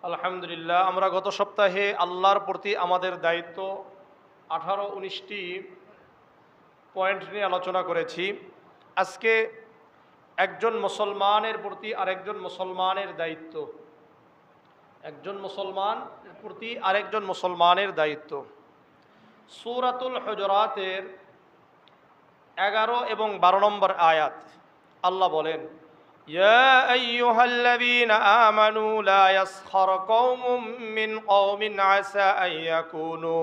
আলহামদুলিল্লাহ, আমরা গত সপ্তাহে আল্লাহর প্রতি আমাদের দায়িত্ব 18-19টি পয়েন্ট নিয়ে আলোচনা করেছি। আজকে একজন মুসলমানের প্রতি আরেকজন মুসলমানের দায়িত্ব, একজন মুসলমানের প্রতি আরেকজন মুসলমানের দায়িত্ব। সূরাতুল হুজুরাতের 11 এবং 12 নম্বর আয়াত আল্লাহ বলেন, ইয়া আইয়ুহাল্লাযীনা আমানু লা ইয়াসখার কওমুম মিন কওমিন আসা আন ইয়াকুনু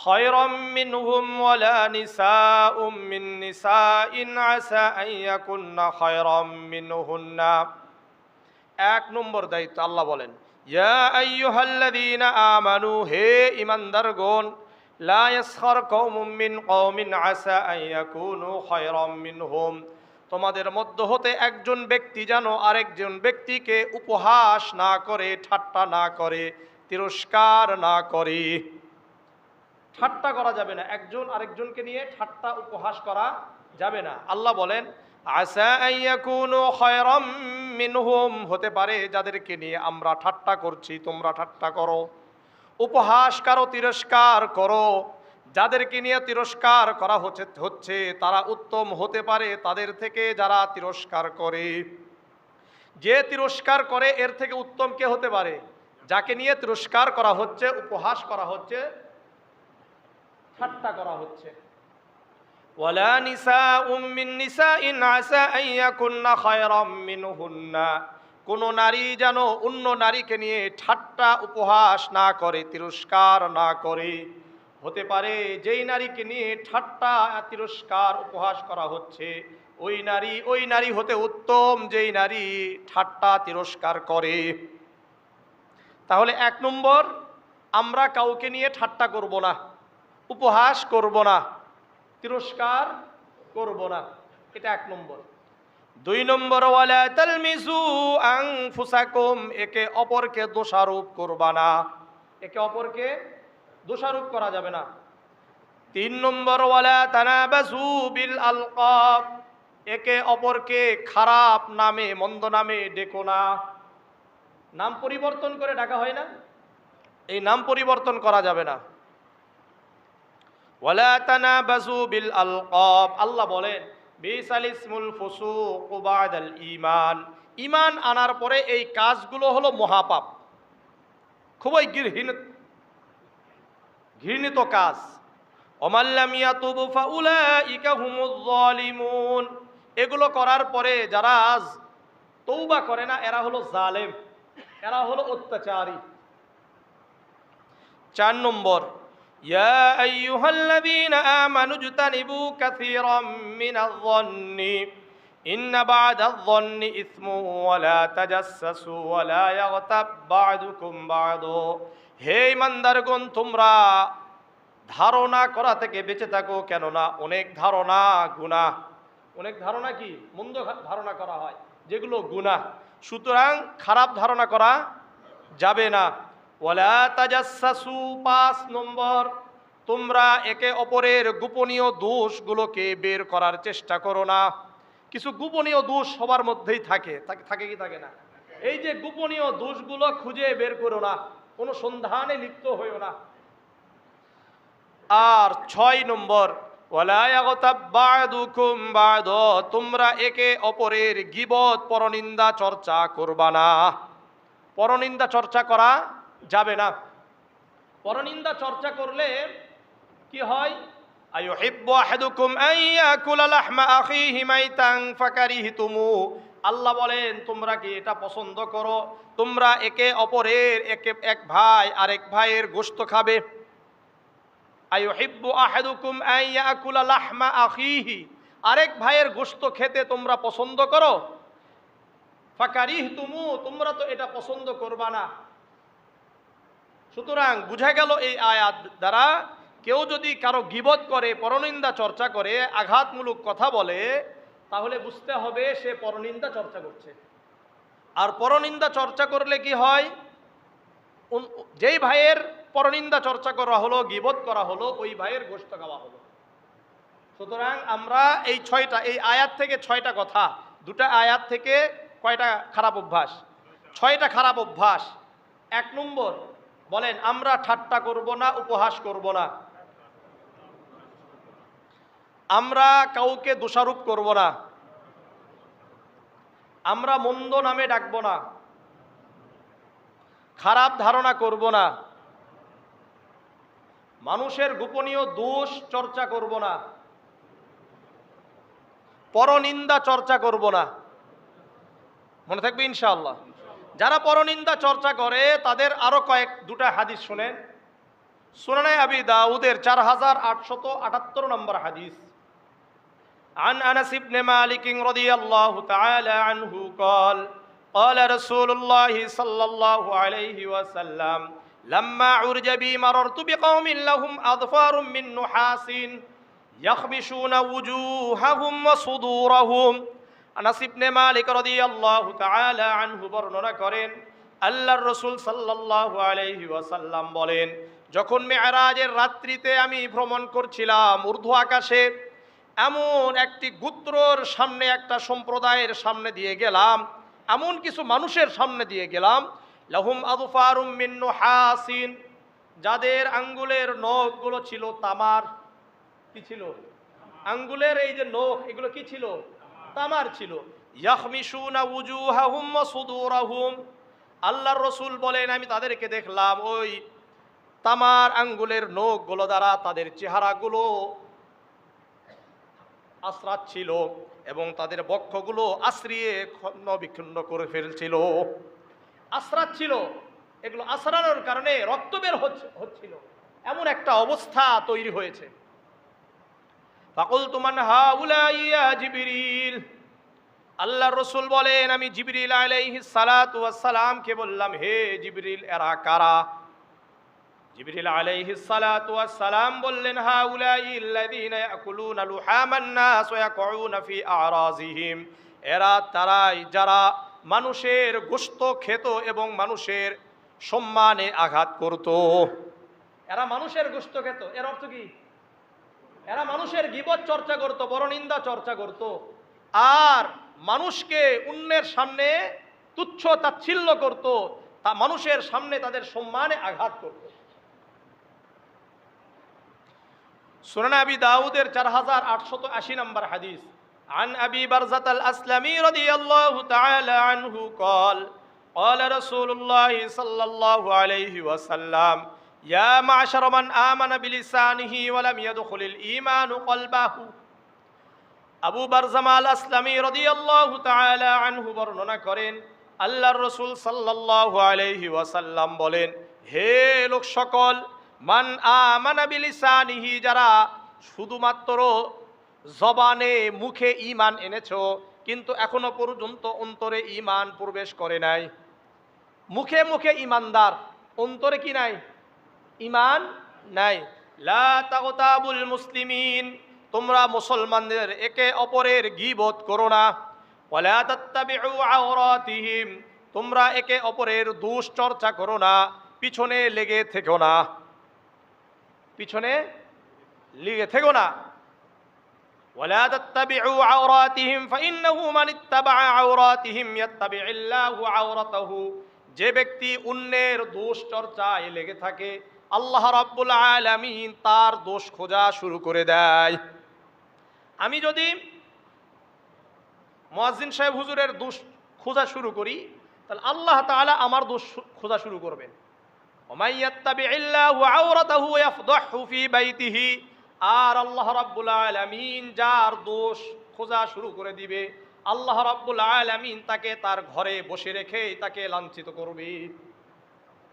খায়রাম মিনহুম ওয়ালা নিসাউম মিন নিসাইন আসা আন ইয়াকুননা খায়রাম মিনহুন্না। 1 নম্বর দায়িত্ব আল্লাহ বলেন, ইয়া আইয়ুহাল্লাযীনা আমানু, হে ঈমানদারগণ, লা ইয়াসখার কওমুম মিন কওমিন আসা আন ইয়াকুনু খায়রাম মিনহুম, তোমাদের মধ্য হতে একজন ব্যক্তি যেন আরেকজন ব্যক্তিকে উপহাস না করে, ঠাট্টা না করে, তিরস্কার না করে। ঠাট্টা করা যাবে না, একজন আরেকজনকে নিয়ে ঠাট্টা উপহাস করা যাবে না। আল্লাহ বলেন, আসা আন ইয়াকুনু খায়রাম মিনহুম, হতে পারে যাদেরকে নিয়ে আমরা ঠাট্টা করছি তোমরা ঠাট্টা করো, উপহাস করো, তিরস্কার করো। যাদেরকে নিয়ে তিরস্কার করা হচ্ছে তারা উত্তম হতে পারে তাদের থেকে যারা তিরস্কার করে। যে তিরস্কার করে এর থেকে উত্তম কে হতে পারে? যাকে নিয়ে তিরস্কার করা হচ্ছে, উপহাস করা হচ্ছে, ঠাট্টা করা হচ্ছে। ওয়ালা নিসাউম মিন নিসাইন আসা আন ইয়াকুননা খায়রাম মিনহুন্না, কোন নারী যেন অন্য নারীকে নিয়ে ঠাট্টা উপহাস না করে, তিরস্কার না করে। হতে পারে যেই নারীকে নিয়ে ঠাট্টা তিরস্কার উপহাস করা হচ্ছে ওই নারী হতে উত্তম যেই নারী ঠাট্টা তিরস্কার করে। তাহলে 1 নম্বর, আমরা কাউকে নিয়ে ঠাট্টা করব না, উপহাস করব না, তিরস্কার করব না, এটা 1 নম্বর। 2 নম্বর, ওয়ালা তালমিজু আনফুসাকুম, একে অপরকে দোষারোপ করবা না, একে অপরকে দোষারোপ করা যাবে না। 3 নম্বর, ওয়ালা তানাবাজু বিল আলকাব, একে অপরকে খারাপ নামে, মন্দ নামে ডেকো না। নাম পরিবর্তন করে ডাকা হয় না, এই নাম পরিবর্তন করা যাবে না। ওয়ালা তানাবাজু বিল আলকাব, আল্লাহ বলেন, বিসাল ইসমুল ফুসুক বাদাল ঈমান, ঈমান আনার পরে এই কাজগুলো হলো মহাপাপ, খুবই ঘৃণিত কাজ। ওমান লাম ইয়াতুব ফাউলাইকা হুমুজ জালিমুন, এগুলো করার পরে যারা তওবা করে না এরা হলো জালেম, এরা হলো অত্যাচারী। 4 নম্বর, ইয়া আইয়ুহাল্লাযীনা আমানু জতানিবু কাসীরাম মিনাজ যন্নি ইন্না বা'দাজ যন্নি ইসমুন ওয়া লা তাজাসসু ওয়া লা ইয়াগতাব বা'দুকুম বা'দা, হে ঈমানদারগণ, তোমরা ধারণা করা থেকে বেঁচে থাকো, কেননা অনেক ধারণা গুনাহ, অনেক ধারণা কি মন্দ ধারণা করা হয় যেগুলো গুনাহ, সুতরাং খারাপ ধারণা করা যাবে না। ওয়ালা তাজাসসু, 5 নম্বর, তোমরা একে অপরের গোপনীয় দোষগুলোকে বের করার চেষ্টা করো না। কিছু গোপনীয় দোষ সবার মধ্যেই থাকে কি থাকে না? এই যে গোপনীয় দোষগুলো খুঁজে বের করো না, কোনো সন্ধানে লিপ্ত হইও না। আর 6 নম্বর, ওয়ালা ইয়াগতাব বা'দুকুম বা'দা, তোমরা একে অপরের গীবত, পরনিন্দা চর্চা করবা না, পরনিন্দা চর্চা করা যাবে না। পরনিন্দা চর্চা করলে কি হয়? আইয়ুহিব্বু আহাদুকুম আন ইয়াকুলা লাহমা আখিহি মাইতান ফাকারিহতুমু, আল্লাহ বলেন, তোমরা কি এটা পছন্দ করো তোমরা একে অপরের এক ভাই আরেক ভাইয়ের গোশত খাবে? আইয়ুহিব্বু আহাদুকুম আন ইয়াকুলা লাহমা আখিহি, আরেক ভাইয়ের গোশত খেতে তোমরা পছন্দ করো, ফাকারিহতুমু, তোমরা তো এটা পছন্দ করবা না। সুতরাং বুঝা গেল এই আয়াত দ্বারা কেউ যদি কারো গীবত করে, পরনিন্দা চর্চা করে, আঘাতমূলক কথা বলে, তাহলে বুঝতে হবে সে পরনিন্দা চর্চা করছে। আর পরনিন্দা চর্চা করলে কি হয়? যেই ভাইয়ের পরনিন্দা চর্চা করা হলো, গীবত করা হলো, ওই ভাইয়ের গোশত খাওয়া হলো। সুতরাং আমরা এই আয়াত থেকে 6টা কথা, 2টা আয়াত থেকে কয়টা খারাপ অভ্যাস? 6টা খারাপ অভ্যাস। এক নম্বর, বলেন আমরা ঠাট্টা করব না, উপহাস করব না, আমরা কাউকে দোষারোপ করব না, আমরা মন্দ নামে ডাকব না, খারাপ ধারণা করব না, মানুষের গোপনীয় দোষ চর্চা করব না, পরনিন্দা চর্চা করব না। মনে থাকবে ইনশাআল্লাহ। যারা পরনিন্দা চর্চা করে তাদের আরো দুটা হাদিস শুনেন। সুনানে আবি দাউদের 4878 নম্বর হাদিস। عن أنس بن مالك رضي الله تعالى عنه قال قال رسول الله صلى الله عليه وسلم لما عرج بي مررت بقوم لهم أظفار من نحاس يخمشون وجوههم وصدورهم। আনাস ইবনে মালিক রাদিয়াল্লাহু তাআলা আনহু বর্ণনা করেন, আল্লাহর রাসূল সাল্লাল্লাহু আলাইহি ওয়াসাল্লাম বলেন, যখন মেরাজের রাত্রিতে আমি ভ্রমণ করছিলাম ঊর্ধ্ব আকাশে, এমন একটি গোত্রর সামনে, একটা সম্প্রদায়ের সামনে দিয়ে গেলাম, এমন কিছু মানুষের সামনে দিয়ে গেলাম, লাহুম আযফারুম মিন নুহাসিন, যাদের আঙ্গুলের নখগুলো ছিল তামার। কি ছিল? আঙ্গুলের এই যে নখ, এগুলো কি ছিল? তামার ছিল। ইয়াখমিশুনা উজুহাহুম ওয়া সুদুরাহুম, আল্লাহর রাসূল বলেন আমি তাদেরকে দেখলাম ওই তামার আঙ্গুলের নখগুলো দ্বারা তাদের চেহারাগুলো আশ্রাচ্ছিল এবং তাদের বক্ষগুলো আশ্রিয়ে খণ্ড বিখণ্ড করে ফেলছিল। আশ্রাচ্ছিল, এগুলো আশ্রানোর কারণে রক্ত বের হচ্ছিল, এমন একটা অবস্থা তৈরি হয়েছে। ফাকুলতু মান হাউলাই ইয়া জিবরিল, আল্লাহর রাসূল বলেন আমি জিবরিল আলাইহিস সালাতু ওয়াস সালামকে বললাম, হে জিবরিল এরা কারা? জিবরিল আলাইহিস সালাতু ওয়াস সালাম বললেন, হাউলাই আল্লাযীনা ইয়াকুলুনা লুহামান নাস ওয়া ইয়াকুউনা ফি আরাযিহিম, এরা তারাই যারা মানুষের গোশত খেত এবং মানুষের সম্মানে আঘাত করত। এরা মানুষের গোশত খেত, এর অর্থ কি? এরা মানুষের গীবত চর্চা করত, পরনিন্দা চর্চা করত, আর মানুষকে অন্যের সামনে তুচ্ছ তাচ্ছিল্য করত, তা মানুষের সামনে তাদের সম্মানে আঘাত করত। সুনান আবি দাউদের 4880 নম্বর হাদিস। عن أبي برزة الأسلمي رضي الله تعالى عنه قال قال رسول الله صلى الله عليه وسلم يا معشر من آمن بلسانه ولم يدخل الإيمان قلبه। আবু বারজামা আল আসলামী রাদিয়াল্লাহু তাআলা আনহু বর্ণনা করেন, আল্লাহর রাসূল সাল্লাল্লাহু আলাইহি ওয়াসাল্লাম বলেন, হে লোক সকল, মান আমানা বিলিসানিহি, যারা শুধুমাত্র জবানে মুখে ঈমান এনেছো কিন্তু এখনো পর্যন্ত অন্তরে ঈমান প্রবেশ করে নাই। মুখে মুখে ঈমানদার, অন্তরে কি নাই? ঈমান নাই। লা তাগতাবুল মুসলিমিন, তোমরা মুসলমানদের একে অপরের গীবত করো না। ওয়ালা তাত্তাবিউ আওরাতিহিম, তোমরা একে অপরের দুশ্চর্চা করো না, পিছনে লেগে থেকো না, পিছনে লেগে থেকো না। ওয়ালা তাত্তাবিউ আওরাতিহিম ফাইন্নাহু মান ইত্তাবা আওরাতিহিম ইয়াত্তাবিউল্লাহু আওরাতাহু, যে ব্যক্তি অন্যের দুশ্চর্চায় লেগে থাকে আল্লাহ রাব্বুল আলামিন তার দোষ খোঁজা শুরু করে দেয়। আমি যদি মুয়াজ্জিন সাহেব হুজুরের দোষ খোঁজা শুরু করি, তাহলে আল্লাহ তাআলা আমার দোষ খোঁজা শুরু করবেন। ওয়া ইয়াত্তাবিউল্লাহু আওরাতাহু ইয়াফদাহু ফি বাইতিহি, আর আল্লাহ রাব্বুল আলামিন যার দোষ খোঁজা শুরু করে দিবে, আল্লাহ রাব্বুল আলামিন তাকে তার ঘরে বসে রেখে তাকে লাঞ্ছিত করবে।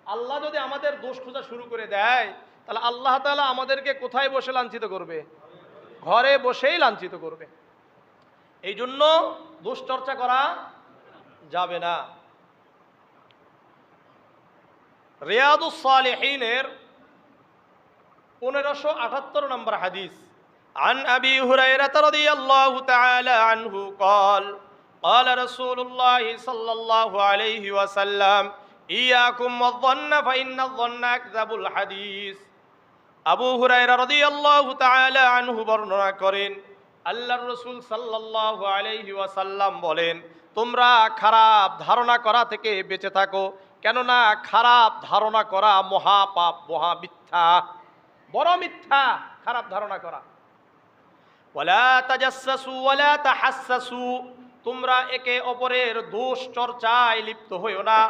আল্লাহ যদি আমাদের দোষ খোঁজা শুরু করে দেয়, তাহলে আল্লাহ তাআলা আমাদেরকে কোথায় বসে লাঞ্ছিত করবে? ঘরে বসেই লাঞ্ছিত করবে। এই জন্য দোষ চর্চা করা যাবে না। রিয়াদুস সালিহিনের 1578 নম্বর হাদিস। عن أبي هريرة رضي الله تعالى عنه قال قال رسول الله صلى الله عليه وسلم إياكم والظن فإن الظن أكذب الحديث। আবু হুরায়রা রাদিয়াল্লাহু তাআলা আনহু বর্ণনা করেন, আল্লাহর রাসূল সাল্লাল্লাহু আলাইহি ওয়াসাল্লাম বলেন, তোমরা খারাপ ধারণা করা থেকে বেঁচে থাকো, কেননা খারাপ ধারণা করা মহাপাপ, মহা মিথ্যা, বড় মিথ্যা খারাপ ধারণা করা। ওয়ালা তাজাসসু ওয়ালা তাহাসসু, তোমরা একে অপরের দোষ চর্চায় লিপ্ত হইও না,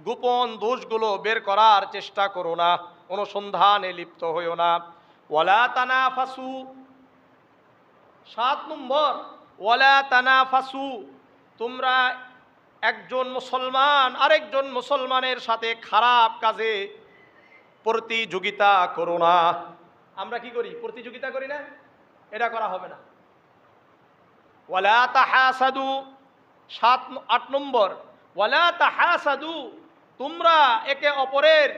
গোপন দোষগুলো বের করার চেষ্টা করো না, অনুসন্ধানে লিপ্ত হইও না। ওয়ালা তানাফাসু, 7 নম্বর, ওয়ালা তানাফাসু, তোমরা একজন মুসলমান আরেকজন মুসলমানের সাথে খারাপ কাজে প্রতিযোগিতা করো না। আমরা কি করি? প্রতিযোগিতা করি না? এটা করা হবে না। ওয়ালা তাহাসাদু, 8 নম্বর, ওয়ালা তাহাসাদু, তোমরা একে অপরের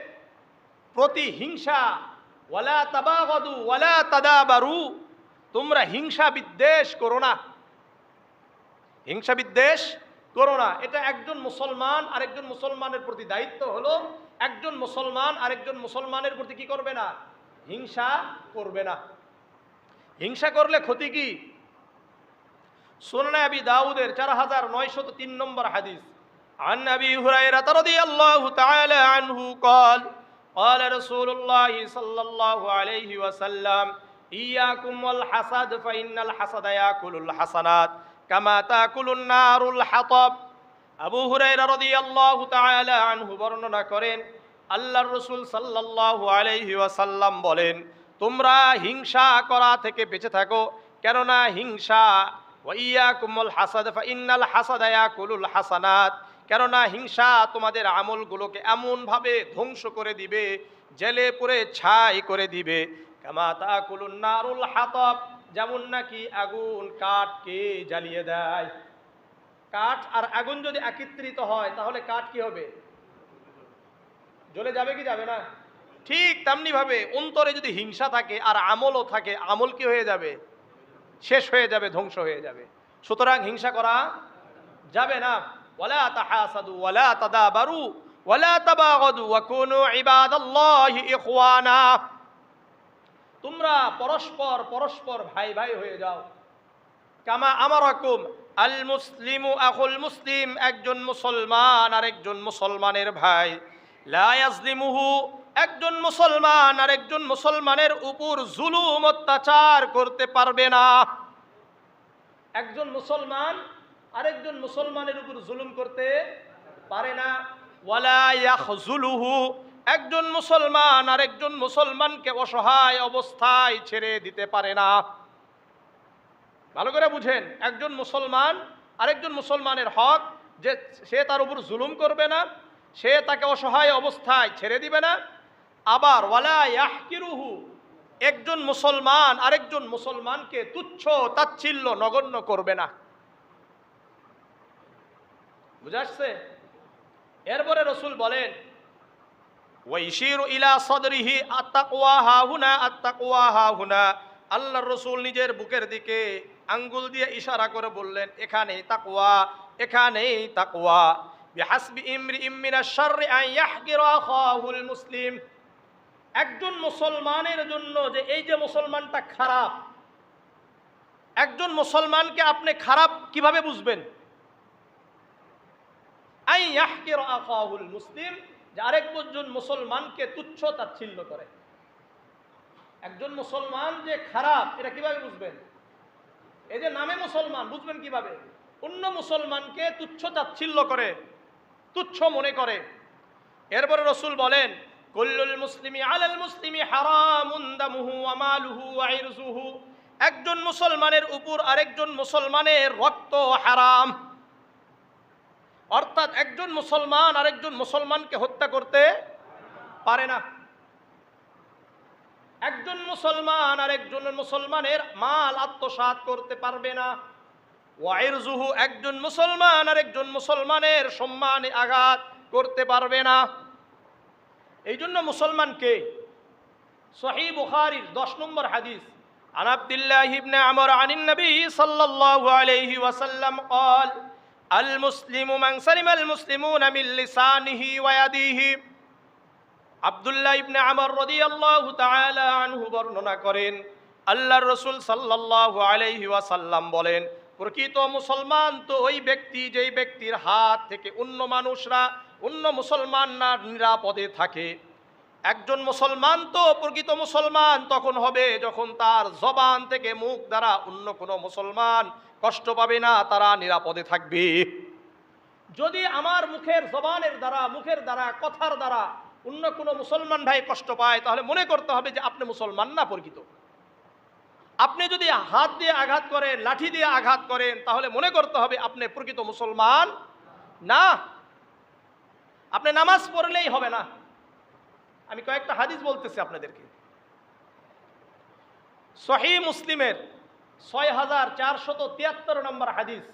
প্রতি হিংসা, ওয়ালা তাবাগাদু ওয়ালা তাদাবারু, তোমরা হিংসা বিদ্বেষ করো না, হিংসা বিদ্বেষ করো না। এটা একজন মুসলমান আরেকজন মুসলমানের প্রতি দায়িত্ব হলো, একজন মুসলমান আরেকজন মুসলমানের প্রতি কি করবে না? হিংসা করবে না। হিংসা করলে ক্ষতি কি? সুনানে আবি দাউদের 4903 নম্বর হাদিস, عن أبي هريرة رضي الله تعالى عنه قال قال رسول الله صلى الله عليه وسلم إياكم والحسد فإن الحسد يأكل الحسنات كما تأكل النار الحطب। আবু হুরায়রা রাদিয়াল্লাহু তাআলা আনহু বর্ণনা করেন, আল্লাহর রাসূল সাল্লাল্লাহু আলাইহি ওয়াসাল্লাম বলেন, তোমরা হিংসা করা থেকে বেঁচে থাকো, কেননা হিংসা, ওয়া ইয়াকুমুল হাসাদ ফাইন্নাল হাসাদা ইয়াকুলুল হাসানাত, কেননা হিংসা তোমাদের আমলগুলোকে এমনভাবে ধ্বংস করে দিবে, জেলে পুড়ে ছাই করে দিবে। কামা তাকুলুন নারুল হাতাব, যেমন নাকি আগুন কাঠকে জ্বালিয়ে দেয়। কাঠ আর আগুন যদি একত্রিত হয় তাহলে কাঠ কি হবে? জ্বলে যাবে কি যাবে না? ঠিক তেমনি ভাবে অন্তরে যদি হিংসা থাকে আর আমলও থাকে, আমল কি হয়ে যাবে? শেষ হয়ে যাবে, ধ্বংস হয়ে যাবে। সুতরাং হিংসা করা যাবে না। ওয়ালা তাহাসাদু ওয়ালা তাদাবারু ওয়ালা তাবাগাদু ওয়া কুনু ইবাদাল্লাহি ইখওয়ানা, তোমরা পরস্পর পরস্পর ভাই ভাই হয়ে যাও। কামা আমারাকুম আল মুসলিমু আখুল মুসলিম, একজন মুসলমান আরেকজন মুসলমানের ভাই। লা ইয়াজলিমুহু, একজন মুসলমান আরেকজন মুসলমানের উপর জুলুম অত্যাচার করতে পারবে না। একজন মুসলমান আরেকজন মুসলমানের উপর জুলুম করতে পারে না। ওয়ালা ইয়াখজুলুহু, একজন মুসলমান আরেকজন মুসলমানকে অসহায় অবস্থায় ছেড়ে দিতে পারে না। ভালো করে বুঝেন, একজন মুসলমান আরেকজন মুসলমানের হক যে সে তার উপর জুলুম করবে না, সে তাকে অসহায় অবস্থায় ছেড়ে দিবে না। আবার ওয়ালা ইয়াহকিরুহু, একজন মুসলমান আরেকজন মুসলমানকে তুচ্ছ তাচ্ছিল্য নগণ্য করবে না। বুঝা আসছে? এরপরে রাসূল বলেন, ওয়াইশিরু ইলা সাদরিহি আত্তাকওয়া হাহুনা আত্তাকওয়া হাহুনা, আল্লাহর রাসূল নিজের বুকের দিকে আঙ্গুল দিয়ে ইশারা করে বললেন, এখানেই তাকওয়া, এখানেই তাকওয়া। বিহাসবি ইমরিইম মিনাশ শাররি আন ইয়াহকিরা আখাহুল মুসলিম, একজন মুসলমানের জন্য যে এই যে মুসলমানটা খারাপ, একজন মুসলমানকে আপনি খারাপ কিভাবে বুঝবেন? আন ইয়াহকিরা আখাহুল মুসলিম, যে আরেকজন মুসলমানকে তুচ্ছ তাচ্ছিল্য করে। একজন মুসলমান যে খারাপ এটা কিভাবে বুঝবেন? এই যে নামে মুসলমান, বুঝবেন কিভাবে? অন্য মুসলমানকে তুচ্ছ তাচ্ছিল্য করে, তুচ্ছ মনে করে। এরপরে রাসূল বলেন, কুল্লুল মুসলিমি আলাল মুসলিমি হারামুন দামুহু ওয়া মালুহু ওয়া ইরজুহু, একজন মুসলমানের উপর আরেকজন মুসলমানের রক্ত হারাম। অর্থাৎ একজন মুসলমান আরেকজন মুসলমানকে হত্যা করতে পারে না। একজন মুসলমান আরেকজন মুসলমানের মাল আত্মসাৎ করতে পারবে না। ওয়াইরজুহু, একজন মুসলমান আরেকজন মুসলমানের সম্মানে আঘাত করতে পারবে না। এই জন্য মুসলমানকে সহিহ বুখারীর 10 নম্বর হাদিস, আন আব্দুল্লাহ ইবনে আমর আনিন নবী সাল্লাল্লাহু আলাইহি ওয়াসাল্লাম قال المسلم من سلم المسلمون من لسانه ويده। আব্দুল্লাহ ইবনে আমর রাদিয়াল্লাহু তাআলা আনহু বর্ণনা করেন, আল্লাহর রাসূল সাল্লাল্লাহু আলাইহি ওয়াসাল্লাম বলেন, প্রকৃত মুসলমান তো ওই ব্যক্তি যেই ব্যক্তির হাত থেকে অন্য মানুষরা অন্য মুসলমান না নিরাপদে থাকে। একজন মুসলমান তো প্রকৃত মুসলমান তখন হবে যখন তার জবান থেকে মুখ দ্বারা অন্য কোনো মুসলমান কষ্ট পাবে না, তারা নিরাপদে থাকবে। যদি আমার মুখের জবানের দ্বারা, মুখের দ্বারা, কথার দ্বারা অন্য কোনো মুসলমান ভাই কষ্ট পায়, তাহলে মনে করতে হবে যে আপনি মুসলমান না প্রকৃত। আপনি যদি হাত দিয়ে আঘাত করেন, লাঠি দিয়ে আঘাত করেন, তাহলে মনে করতে হবে আপনি প্রকৃত মুসলমান না। আপনি নামাজ পড়লেই হবে না। আমি কয়েকটা হাদিস বলতেছি আপনাদেরকে। সহিহ মুসলিমের 6473 নম্বর হাদিস।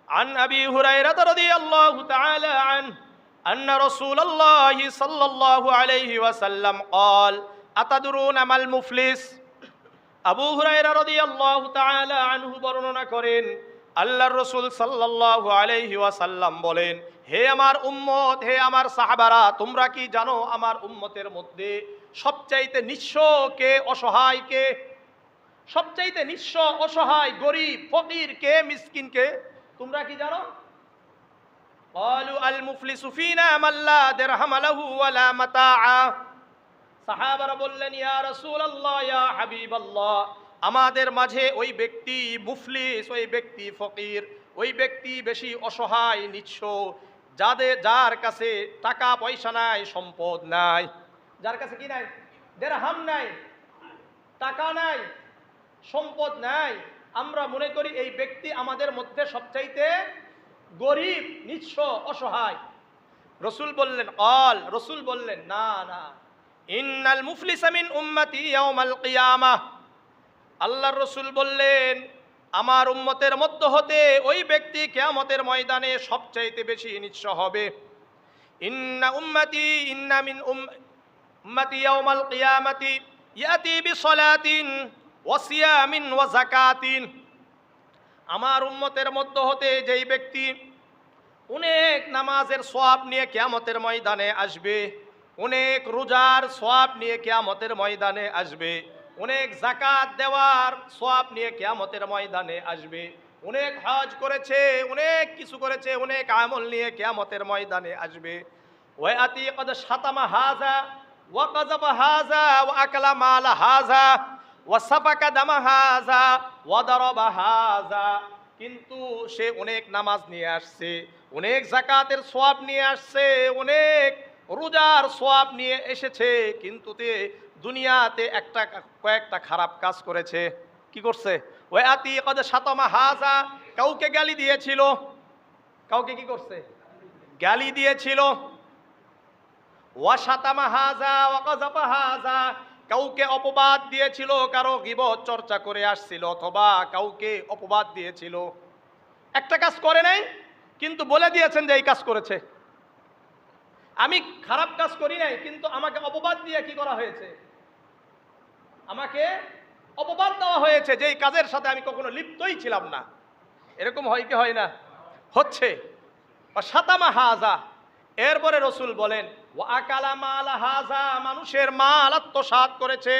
عن أبي هريرة رضي الله تعالى عنه أن رسول الله صلى الله عليه وسلم قال أتدرون ما المفلس؟ আবু হুরায়রা রাদিয়াল্লাহু তাআলা আনহু বর্ণনা করেন, আল্লাহর রাসূল সাল্লাল্লাহু আলাইহি ওয়াসাল্লাম বলেন, হে আমার উম্মত, হে আমার সাহাবারা, তোমরা কি জানো আমার উম্মতের মধ্যে সবচাইতে নিঃস্ব কে, অসহায় কে? সবচাইতে নিঃস্ব, অসহায়, গরীব, ফকির কে, মিসকিন কে? তোমরা কি জানো? ক্বালু আল মুফলিসু ফিনা মান লা দিরহাম লাহু ওয়ালা মাতাআ। সাহাবারা বললেন, ইয়া রাসূলুল্লাহ, ইয়া হাবিবাল্লাহ, আমাদের মাঝে ওই ব্যক্তি মুফলিস, ওই ব্যক্তি ফকির, ওই ব্যক্তি বেশি অসহায়, নিঃস্ব, যার কাছে টাকা পয়সা নাই, সম্পদ নাই। যার কাছে কি নাই? দিরহাম নাই, টাকা নাই, সম্পদ নাই। আমরা মনে করি এই ব্যক্তি আমাদের মধ্যে সবচাইতে গরীব, নিঃস্ব, অসহায়। রসুল বললেন, রসুল বললেন, না না, ইন্নাল মুফলিসা মিন উম্মতি ইয়াউমাল কিয়ামাহ। আল্লাহর রসুল বললেন, আমার উম্মতের মধ্য হতে ওই ব্যক্তি কিয়ামতের ময়দানে সবচাইতে বেশি নিঃস্ব হবে। ইন্না মিন উম্মতি ইয়াউমাল কিয়ামাতি ইয়াতি বিসলাতিন ওয়া সিয়ামিন ওয়া যাকাতিন। আমার উম্মতের মধ্য হতে যেই ব্যক্তি অনেক নামাজের সওয়াব নিয়ে কিয়ামতের ময়দানে আসবে, অনেক রোজার সওয়াব নিয়ে কিয়ামতের ময়দানে আসবে, অনেক যাকাত দেওয়ার সওয়াব নিয়ে কিয়ামতের ময়দানে আসবে, অনেক হজ করেছে, অনেক কিছু করেছে, অনেক আমল নিয়ে কিয়ামতের ময়দানে আসবে। ওয়াতি কদ শাতামা হাযা ওয়া কাযাবা হাযা ওয়া আকলা মাল হাযা ওয়া সাফাকা দামা হাযা ওয়া দারাবা হাযা। কিন্তু সে অনেক নামাজ নিয়ে আসছে, অনেক যাকাতের সওয়াব নিয়ে আসছে, অনেক রোজার সওয়াব নিয়ে এসেছে, কিন্তু দুনিয়াতে কয়েকটা খারাপ কাজ করেছে। কি করছে? ওয়াতি কদ শাতামা হাযা, কাউকে গালি দিয়েছিল। কাউকে কি করছে? গালি দিয়েছিল। ওয়া শাতামা হাযা ওয়া কাযাবা হাযা, কাউকে অপবাদ দিয়েছিল, কারো গীবত চর্চা করে আসছিল, অথবা কাউকে অপবাদ দিয়েছিল। একটা কাজ করে নাই, কিন্তু বলে দিয়েছেন যে এই কাজ করেছে। আমি খারাপ কাজ করি নাই, কিন্তু আমাকে অপবাদ দিয়ে কি করা হয়েছে? আমাকে অপবাদ দেওয়া হয়েছে যে এই কাজের সাথে আমি কখনো লিপ্তই ছিলাম না। এরকম হয় কি হয় না? হচ্ছে। শাতামা হাযা, এরপরে রসুল বলেন, ওয়া আকালা মাল হাযা, মানুষের মাল আত্মসাৎ করেছে,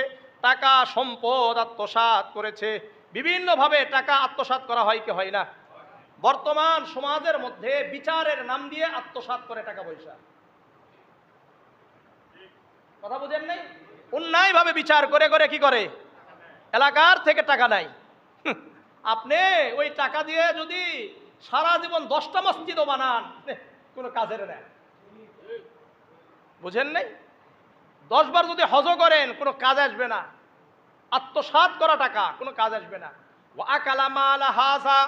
টাকা সম্পদ আত্মসাৎ করেছে। বিভিন্নভাবে টাকা আত্মসাৎ করা হয় কি হয় না? বর্তমান সমাজের মধ্যে বিচারের নাম দিয়ে আত্মসাৎ করে টাকা পয়সা। কথা বুঝেন নাই? অন্যায়ভাবে বিচার করে করে কি করে? এলাকার থেকে টাকা নাই। আপনি ওই টাকা দিয়ে যদি সারা জীবন 10টা মসজিদও বানান, কোনো কাজের না। বুঝেন নাই? 10 বার যদি হজ করেন, কোনো কাজ আসবে না। আত্মসাৎ করা টাকা কোনো কাজ আসবে না। ওয়া আকালা মাল হাযা,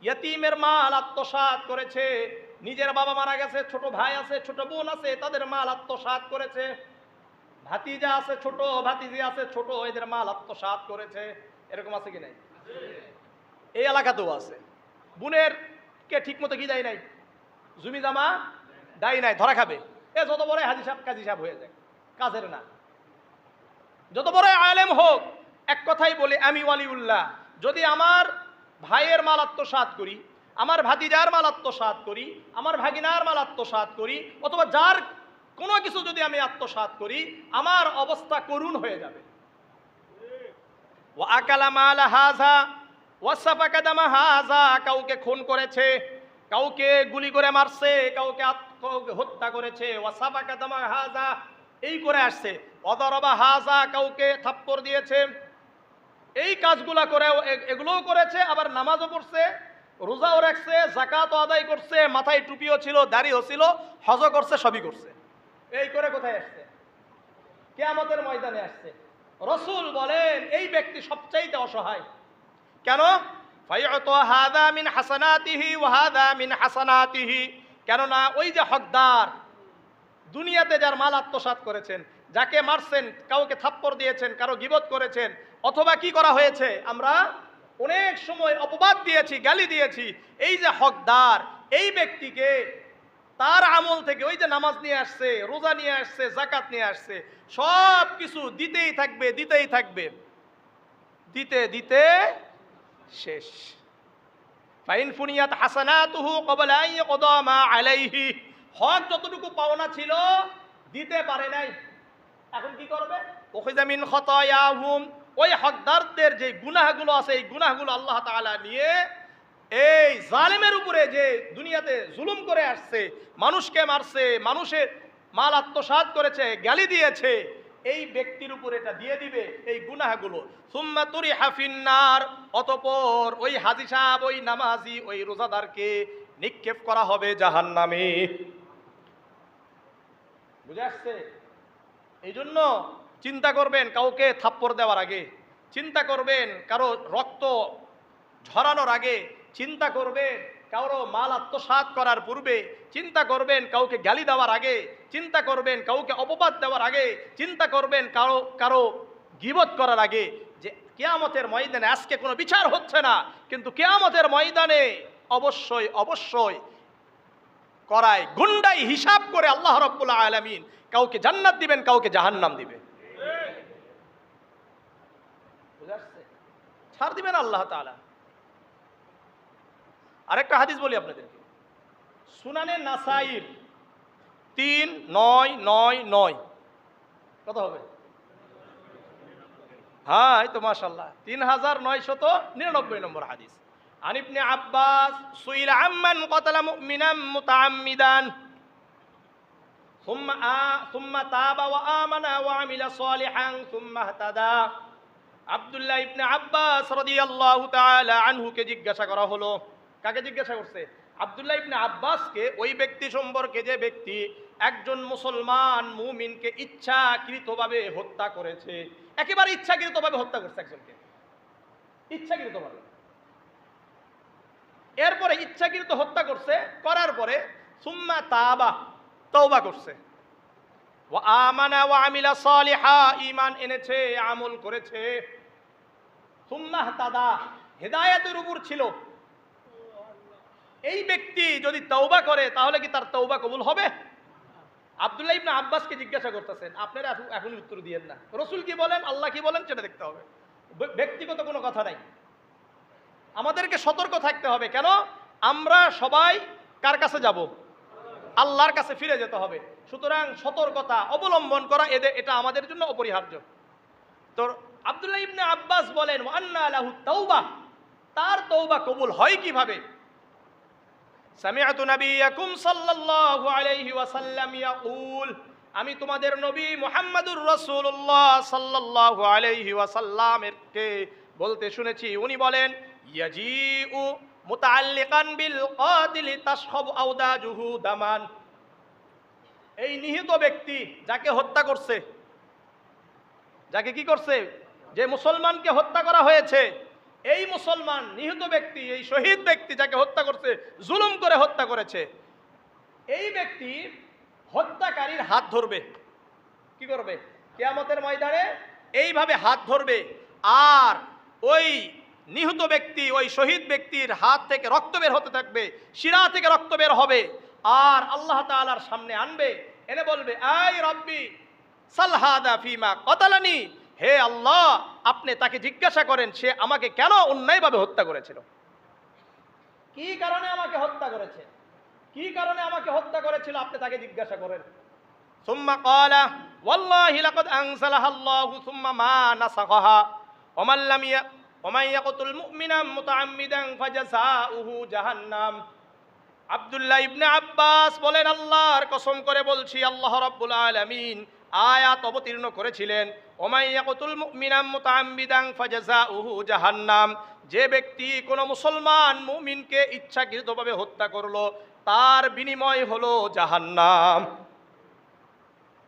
ইয়তীমের মাল আত্মসাৎ করেছে। নিজের বাবা মারা গেছে, ছোট ভাই আছে, ছোট বোন আছে, তাদের মাল আত্মসাৎ করেছে। ভাতিজা আছে ছোট, ভাতিজি আছে ছোট, এদের মাল আত্মসাৎ করেছে। এরকম আছে কি নাই? এই এলাকাতেও আছে। বোনের কে ঠিক মতো কি দেয় নাই, জমি জামা দেয় নাই, ধরা খাবে। এ যত বড় হাজি সাহেব কাজী সাহেব হয়ে যায়, কাজের না। যত বড় আলেম হোক, এক কথাই বলে, আমি ওয়ালিউল্লাহ, যদি আমার ভাইয়ের মাল আত্মসাৎ করি, আমার ভাতিজার মাল আত্মসাৎ করি, আমার ভাগিনার মাল আত্মসাৎ করি, অথবা যার কোনো কিছু যদি আমি আত্মসাৎ করি, আমার অবস্থা করুণ হয়ে যাবে। ওয়া আকালা মাল হাযা ওয়া সাফাকা দামা হাযা, কাউকে খুন করেছে, কাউকে গুলি করে মারছে, কাউকে হত্যা করেছে, ওয়াসাফাকা দামা হাজা, এই করে আসছে, অদরবা হাজা, কাউকে থাপ্পড় দিয়েছে, এই কাজগুলা করে এগুলোও করেছে, আবার নামাজও পড়ছে, রোজাও রাখছে, যাকাতও আদায় করছে, মাথায় টুপিও ছিল, দাড়িও ছিল, হজও করছে, সবই করছে। এই করে কোথায় আসছে? কিয়ামতের ময়দানে আসছে। রাসূল বলেন এই ব্যক্তি সবচাইতে অসহায়। কেন? ফায়ুতা হাযা মিন হাসানাতিহি ওয়া হাযা মিন হাসানাতিহি, কেননা ওই যে হকদার, দুনিয়াতে যার মাল আত্মসাৎ করেছেন, যাকে মারছেন, কাউকে থাপ্পড় দিয়েছেন, কারো গীবত করেছেন, অথবা কি করা হয়েছে, আমরা অনেক সময় অপবাদ দিয়েছি, গালি দিয়েছি, এই যে হকদার, এই ব্যক্তিকে তার আমল থেকে ওই যে নামাজ নিয়ে আসছে, রোজা নিয়ে আসছে, যাকাত নিয়ে আসছে, সব কিছু দিতেই থাকবে, দিতেই থাকবে, দিতে দিতে শেষ। ফাইন ফুনিয়াত হাসানাতুহু ক্বাবলা আন ইয়াকদা মা আলাইহি, হক যতটুকু পাওনা ছিল দিতে পারে নাই, এখন কি করবে? উখিযা মিন খাতায়াহুম, ওই হকদারদের যে গুনাহগুলো আছে, এই গুনাহগুলো আল্লাহ তাআলা নিয়ে এই জালেমের উপরে যে দুনিয়াতে জুলুম করে আসছে, মানুষকে মারছে, মানুষের মাল আত্মসাৎ করেছে, গালি দিয়েছে, এই ব্যক্তির উপর এটা দিয়ে দিবে এই গুনাহগুলো। সুম্মা তুরিহা ফিন্নার, অতঃপর ওই হাজী সাহেব, ওই নামাজি, ওই রোজাদারকে নিক্ষেপ করা হবে জাহান্নামে। বুঝে আসছে? এই জন্য চিন্তা করবেন কাউকে থাপ্পড় দেওয়ার আগে, চিন্তা করবেন কারো রক্ত ঝরানোর আগে, চিন্তা করবেন কারো মাল আত্মসাৎ করার পূর্বে, চিন্তা করবেন কাউকে গালি দেওয়ার আগে, চিন্তা করবেন কাউকে অপবাদ দেওয়ার আগে, চিন্তা করবেন কারো কারো গীবত করার আগে, যে কিয়ামতের ময়দানে আজকে কোনো বিচার হচ্ছে না, কিন্তু কিয়ামতের ময়দানে অবশ্যই অবশ্যই করায় গুন্ডাই হিসাব করে আল্লাহ রাব্বুল আলামিন কাউকে জান্নাত দিবেন, কাউকে জাহান্নাম দিবে। বুঝা আসছে? ছাড় দিবেন আল্লাহ তাআলা। আরেকটা হাদিস বলি আপনাদেরকে, সুনানে নাসাইর 3999, কত হবে? হ্যাঁ, এই তো মাশাআল্লাহ 3999 নম্বর হাদিস। আন ইবনে আব্বাস সুইলা আম্মান ক্বাতালা মুমিনান মুতাআম্মিদান সুম্মা তাবা ওয়া আমানা ওয়া আমিলা সালিহান সুম্মা ইহতাদা। আব্দুল্লাহ ইবনে আব্বাস রাদিয়াল্লাহু তাআলা আনহুকে জিজ্ঞাসা করা হলো। কাকে জিজ্ঞাসা করছে? আব্দুল্লাহ ইবনে আব্বাসকে, ওই ব্যক্তি সম্পর্কে যে ব্যক্তি একজন মুসলমান মুমিনকে ইচ্ছাকৃতভাবে হত্যা করেছে, একেবারে ইচ্ছাকৃতভাবে হত্যা করছে একজনকে, ইচ্ছাকৃতভাবে। এরপরে ইচ্ছাকৃত হত্যা করছে, করার পরে সুম্মা তাবা, তওবা করছে, ওয়া আমানা ওয়া আমিলা সালিহা, ঈমান এনেছে, আমল করেছে, সুম্মা ইহতাদা, হেদায়েতের উপর ছিল। এই ব্যক্তি যদি তওবা করে তাহলে কি তার তওবা কবুল হবে? আব্দুল্লাহ ইবনে আব্বাসকে জিজ্ঞাসা করতেছেন, আপনারা এখনই উত্তর দিয়েন না, রাসূল কি বলেন, আল্লাহ কি বলেন সেটা দেখতে হবে, ব্যক্তিগত কোনো কথা নাই। আমাদেরকে সতর্ক থাকতে হবে। কেন? আমরা সবাই কার কাছে যাব? আল্লাহর কাছে ফিরে যেতে হবে। সুতরাং সতর্কতা অবলম্বন করা এটা আমাদের জন্য অপরিহার্য। তো আব্দুল্লাহ ইবনে আব্বাস বলেন, ওয়া আন্না লাহু তাওবা, তার তওবা কবুল হয় কিভাবে? সামিআতু নাবিয়াকুম সাল্লাল্লাহু আলাইহি ওয়াসাল্লাম ইয়াকুল, আমি তোমাদের নবী মুহাম্মদুর রাসূলুল্লাহ সাল্লাল্লাহু আলাইহি ওয়াসাল্লামকে বলতে শুনেছি, উনি বলেন, ইয়াজিউ মুতাআল্লিকান বিল কাতিল তাশখাবু আওদাজুহু দামান, এই নিহত ব্যক্তি যাকে হত্যা করছে, যাকে কি করছে, যে মুসলমানকে হত্যা করা হয়েছে, এই মুসলমান নিহত ব্যক্তি, এই শহীদ ব্যক্তি যাকে হত্যা করছে, জুলুম করে হত্যা করেছে, এই ব্যক্তি হত্যাকারীর হাত ধরবে। কি করবে? কিয়ামতের ময়দানে এইভাবে হাত ধরবে, আর ওই নিহত ব্যক্তি, ওই শহীদ ব্যক্তির হাত থেকে রক্ত বের হতে থাকবে, শিরা থেকে রক্ত বের হবে, আর আল্লাহ তাআলার সামনে আনবে, এনে বলবে, আই রব্বি সাল হাদা ফিমা কতালানি, হে আল্লাহ, আপনি তাকে জিজ্ঞাসা করেন সে আমাকে কেন অন্যায়ভাবে হত্যা করেছিল, কি কারণে আমাকে হত্যা করেছে, কি কারণে আমাকে হত্যা করেছিল, আপনি তাকে জিজ্ঞাসা করেন। সুম্মা ক্বালা ওয়াল্লাহি লাকাদ আনসালাহা আল্লাহু সুম্মা মা নাসাখাহা ওয়া মান ইয়াকতুল মুমিনান মুতাআম্মিদান ফাজাযাউহু জাহান্নাম। আব্দুল্লাহ ইবনে আব্বাস বলেন, আল্লাহর কসম করে বলছি, আল্লাহ রাব্বুল আলামিন আয়াত অবতীর্ণ করেছিলেন, ওমাই ইয়াকতুল মুমিনাম মুতাআম্মিদান ফাজাযাউহু জাহান্নাম, যে ব্যক্তি কোনো মুসলমান মুমিনকে ইচ্ছাকৃতভাবে হত্যা করলো তার বিনিময় হলো জাহান্নাম।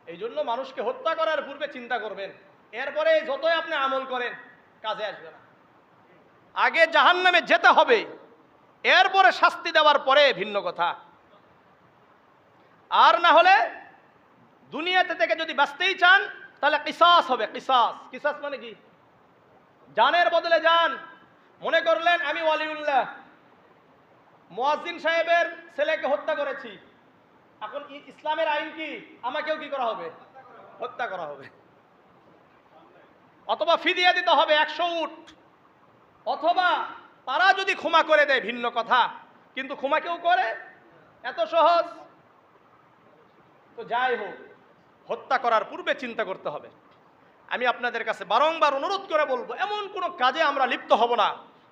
এই জন্য মানুষকে হত্যা করার পূর্বে চিন্তা করবেন, এরপরে যতই আপনি আমল করেন কাজে আসবে না। আগে জাহান্নামে যেতে হবে, এরপরে শাস্তি দেওয়ার পরে ভিন্ন কথা। আর না হলে দুনিয়াতে থেকে যদি বাঁচতেই চান তাহলে কিসাস হবে। কিসাস, কিসাস মানে কি? জানের বদলে জান। মনে করলেন আমি ওয়ালিউল্লাহ, মুয়াজ্জিন সাহেবের ছেলেকে হত্যা করেছি, এখন ইসলামের আইন কি? আমাকেও কি করা হবে? হত্যা করা হবে, অথবা ফিদিয়া দিতে হবে 100 উট, অথবা তারা যদি ক্ষমা করে দেয় ভিন্ন কথা, কিন্তু ক্ষমা কেউ করে? এত সহজ? তো যাই হোক, হত্যা করার পূর্বে চিন্তা করতে হবে। আমি আপনাদের কাছে বারংবার অনুরোধ করে বলবো, এমন কোনো কাজে আমরা লিপ্ত হব না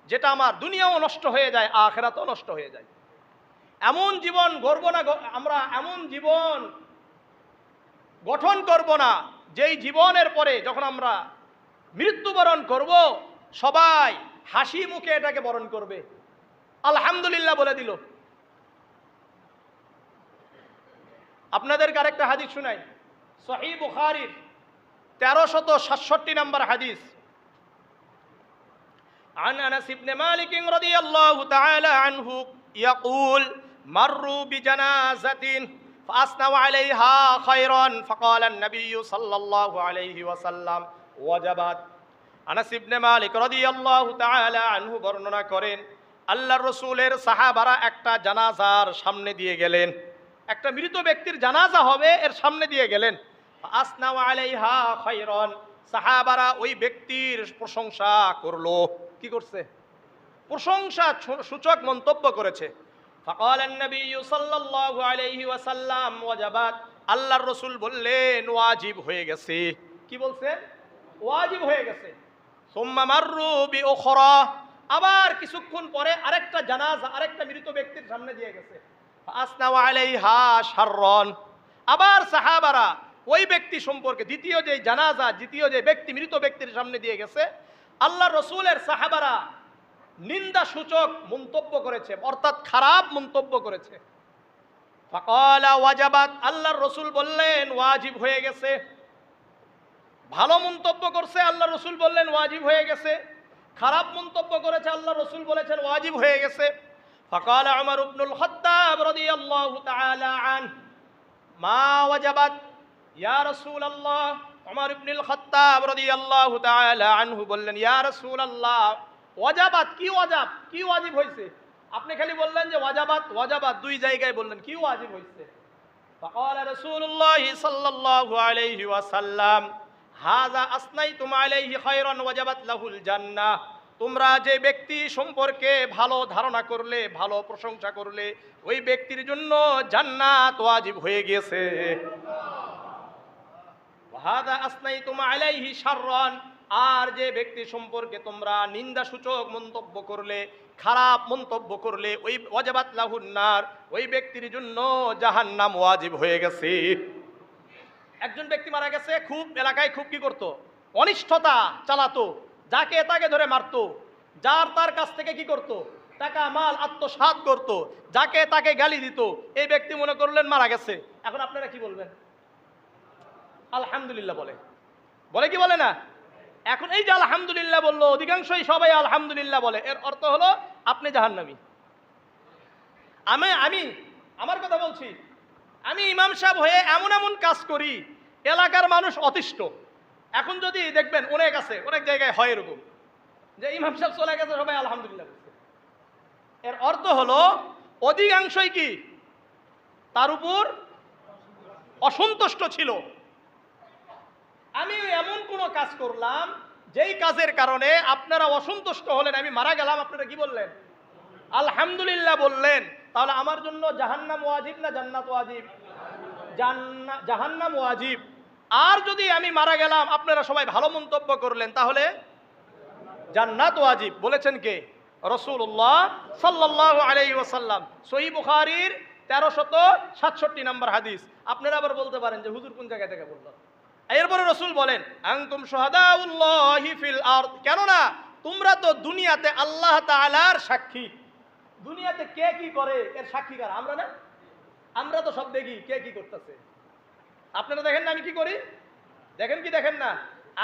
যেটা আমার দুনিয়াও নষ্ট হয়ে যায়, আখিরাতও নষ্ট হয়ে যায়। এমন জীবন গড়ব না, আমরা এমন জীবন গঠন করব না যেই জীবনের পরে যখন আমরা মৃত্যুবরণ করব সবাই হাসি মুখে এটাকে বরণ করবে, আলহামদুলিল্লাহ বলে দিল। আপনাদেরকে আরেকটা হাদিস শুনাই, সহিহ বুখারীর 1367 নম্বর হাদিস। عن أنس بن مالك رضي الله تعالى عنه يقول مروا بجنازة فأثنوا عليها خيرا فقال النبي صلى الله عليه وسلم وجبت। আনাস ইবনে মালিক রাদিয়াল্লাহু তাআলা আনহু বর্ণনা করেন, আল্লাহর রাসূলের সাহাবারা একটা জানাজার সামনে দিয়ে গেলেন, একটা মৃত ব্যক্তির জানাজা হবে, এর সামনে দিয়ে গেলেন। আসনাউ আলাইহা খায়রান, সাহাবারা ওই ব্যক্তির প্রশংসা করলো। কি করছে? প্রশংসা সূচক মন্তব্য করেছে। ফাকালান নবী সাল্লাল্লাহু আলাইহি ওয়াসাল্লাম ওয়াজাবাত, আল্লাহর রাসূল বললেন ওয়াজিব হয়ে গেছে। কি বলছে? ওয়াজিব হয়ে গেছে। সুম্মা মাররু বিউখরা, আবার কিছুক্ষণ পরে আরেকটা জানাজা, আরেকটা মৃত ব্যক্তির সামনে দিয়ে গেছে। ফাসনাউ আলাইহা শাররান, আবার সাহাবারা ওই ব্যক্তি সম্পর্কে, দ্বিতীয় যে জানাজা, দ্বিতীয় যে ব্যক্তি মৃত ব্যক্তির সামনে দিয়ে গেছে, আল্লাহর রাসূলের সাহাবারা নিন্দা সূচক মন্তব্য করেছে, অর্থাৎ খারাপ মন্তব্য করেছে। ফাকালা ওয়াজাবাত, আল্লাহর রাসূল বললেন ওয়াজিব হয়ে গেছে। ভালো মন্তব্য করছে, আল্লাহর রাসূল বললেন ওয়াজিব হয়ে গেছে। খারাপ মন্তব্য করেছে, আল্লাহর রাসূল বলেছেন ওয়াজিব হয়ে গেছে। ফাকালা উমর ইবনুল খাত্তাব রাদিয়াল্লাহু তাআলা আনহু মা ওয়াজাবাত ইয়া রাসূলুল্লাহ। উমর ইবনুল খাত্তাব রাদিয়াল্লাহু তাআলা আনহু বললেন, ইয়া রাসূলুল্লাহ ওয়াজাবাত কি? ওয়াজাব কি? ওয়াজিব হয়েছে? আপনি খালি বললেন যে ওয়াজাবাত ওয়াজাবাত, দুই জায়গায় বললেন, কি ওয়াজিব হয়েছে? ফাকালা রাসূলুল্লাহ সাল্লাল্লাহু আলাইহি ওয়াসাল্লাম হাযা আসনাইতুম আলাইহি খায়রান ওয়াজাবাত লাহুল জান্নাহ, তোমরা যে ব্যক্তি সম্পর্কে ভালো ধারণা করলে, ভালো প্রশংসা করলে, ওই ব্যক্তির জন্য জান্নাত ওয়াজিব হয়ে গেছে। হাযা আসনাইতুম আলাইহি শাররান, আর যে ব্যক্তি সম্পর্কে তোমরা নিন্দাসূচক মন্তব্য করলে, খারাপ মন্তব্য করলে, ওই ওয়াজাবাত লাহুন নার, ওই ব্যক্তির জন্য জাহান্নাম ওয়াজিব হয়ে গেছে। একজন ব্যক্তি মারা গেছে, খুব এলাকায় খুব কি করতো? অনিষ্টতা চালাতো, যাকে তাকে ধরে মারতো, যার তার কাছ থেকে কি করতো? টাকা মাল আত্মসাৎ করতো, যাকে তাকে গালি দিত। এই ব্যক্তি মনে করলেন মারা গেছে, এখন আপনারা কি বলবেন? আলহামদুলিল্লাহ বলে, বলে কি বলে না? এখন এই যে আলহামদুলিল্লাহ বললো, অধিকাংশই সবাই আলহামদুলিল্লাহ বলে, এর অর্থ হলো আপনি জাহান্নামী। আমি আমার কথা বলছি, আমি ইমাম সাহেব হয়ে এমন এমন কাজ করি, এলাকার মানুষ অতিষ্ঠ। এখন যদি দেখবেন অনেক আছে, অনেক জায়গায় হয় এরকম যে ইমাম সাহেব চলে গেছে, সবাই আলহামদুলিল্লাহ বলছে। এর অর্থ হলো অধিকাংশই কি তার উপর অসন্তুষ্ট ছিল। আমি এমন কোনো কাজ করলাম যেই কাজের কারণে আপনারা অসন্তুষ্ট হলেন, আমি মারা গেলাম, আপনারা কি বললেন? আলহামদুলিল্লাহ বললেন। তাহলে আমার জন্য জাহান্নাম ওয়াজিব না জান্নাত ওয়াজিব? জাহান্নাম ওয়াজিব। আর যদি আমি মারা গেলাম, আপনারা সবাই ভালো মন্তব্য করলেন, তাহলে জান্নাত ওয়াজিব। বলেছেন কে? রাসূলুল্লাহ সাল্লাল্লাহু আলাইহি ওয়াসাল্লাম। সহিহ বুখারীর 1367 নম্বর হাদিস। আপনারা আবার বলতে পারেন যে হুজুর কোন জায়গা থেকে বললেন? এরপরে রাসূল বলেন আনতুম শুহাদাউল্লাহি ফিল আরদ, কেননা তোমরা তো দুনিয়াতে আল্লাহ তাআলার সাক্ষী। দুনিয়াতে কে কি করে এর সাক্ষী কারা? আমরা না? আমরা তো সব দেখি কে কি করতেছে। আপনারা দেখেন না আমি কি করি? দেখেন কি দেখেন না?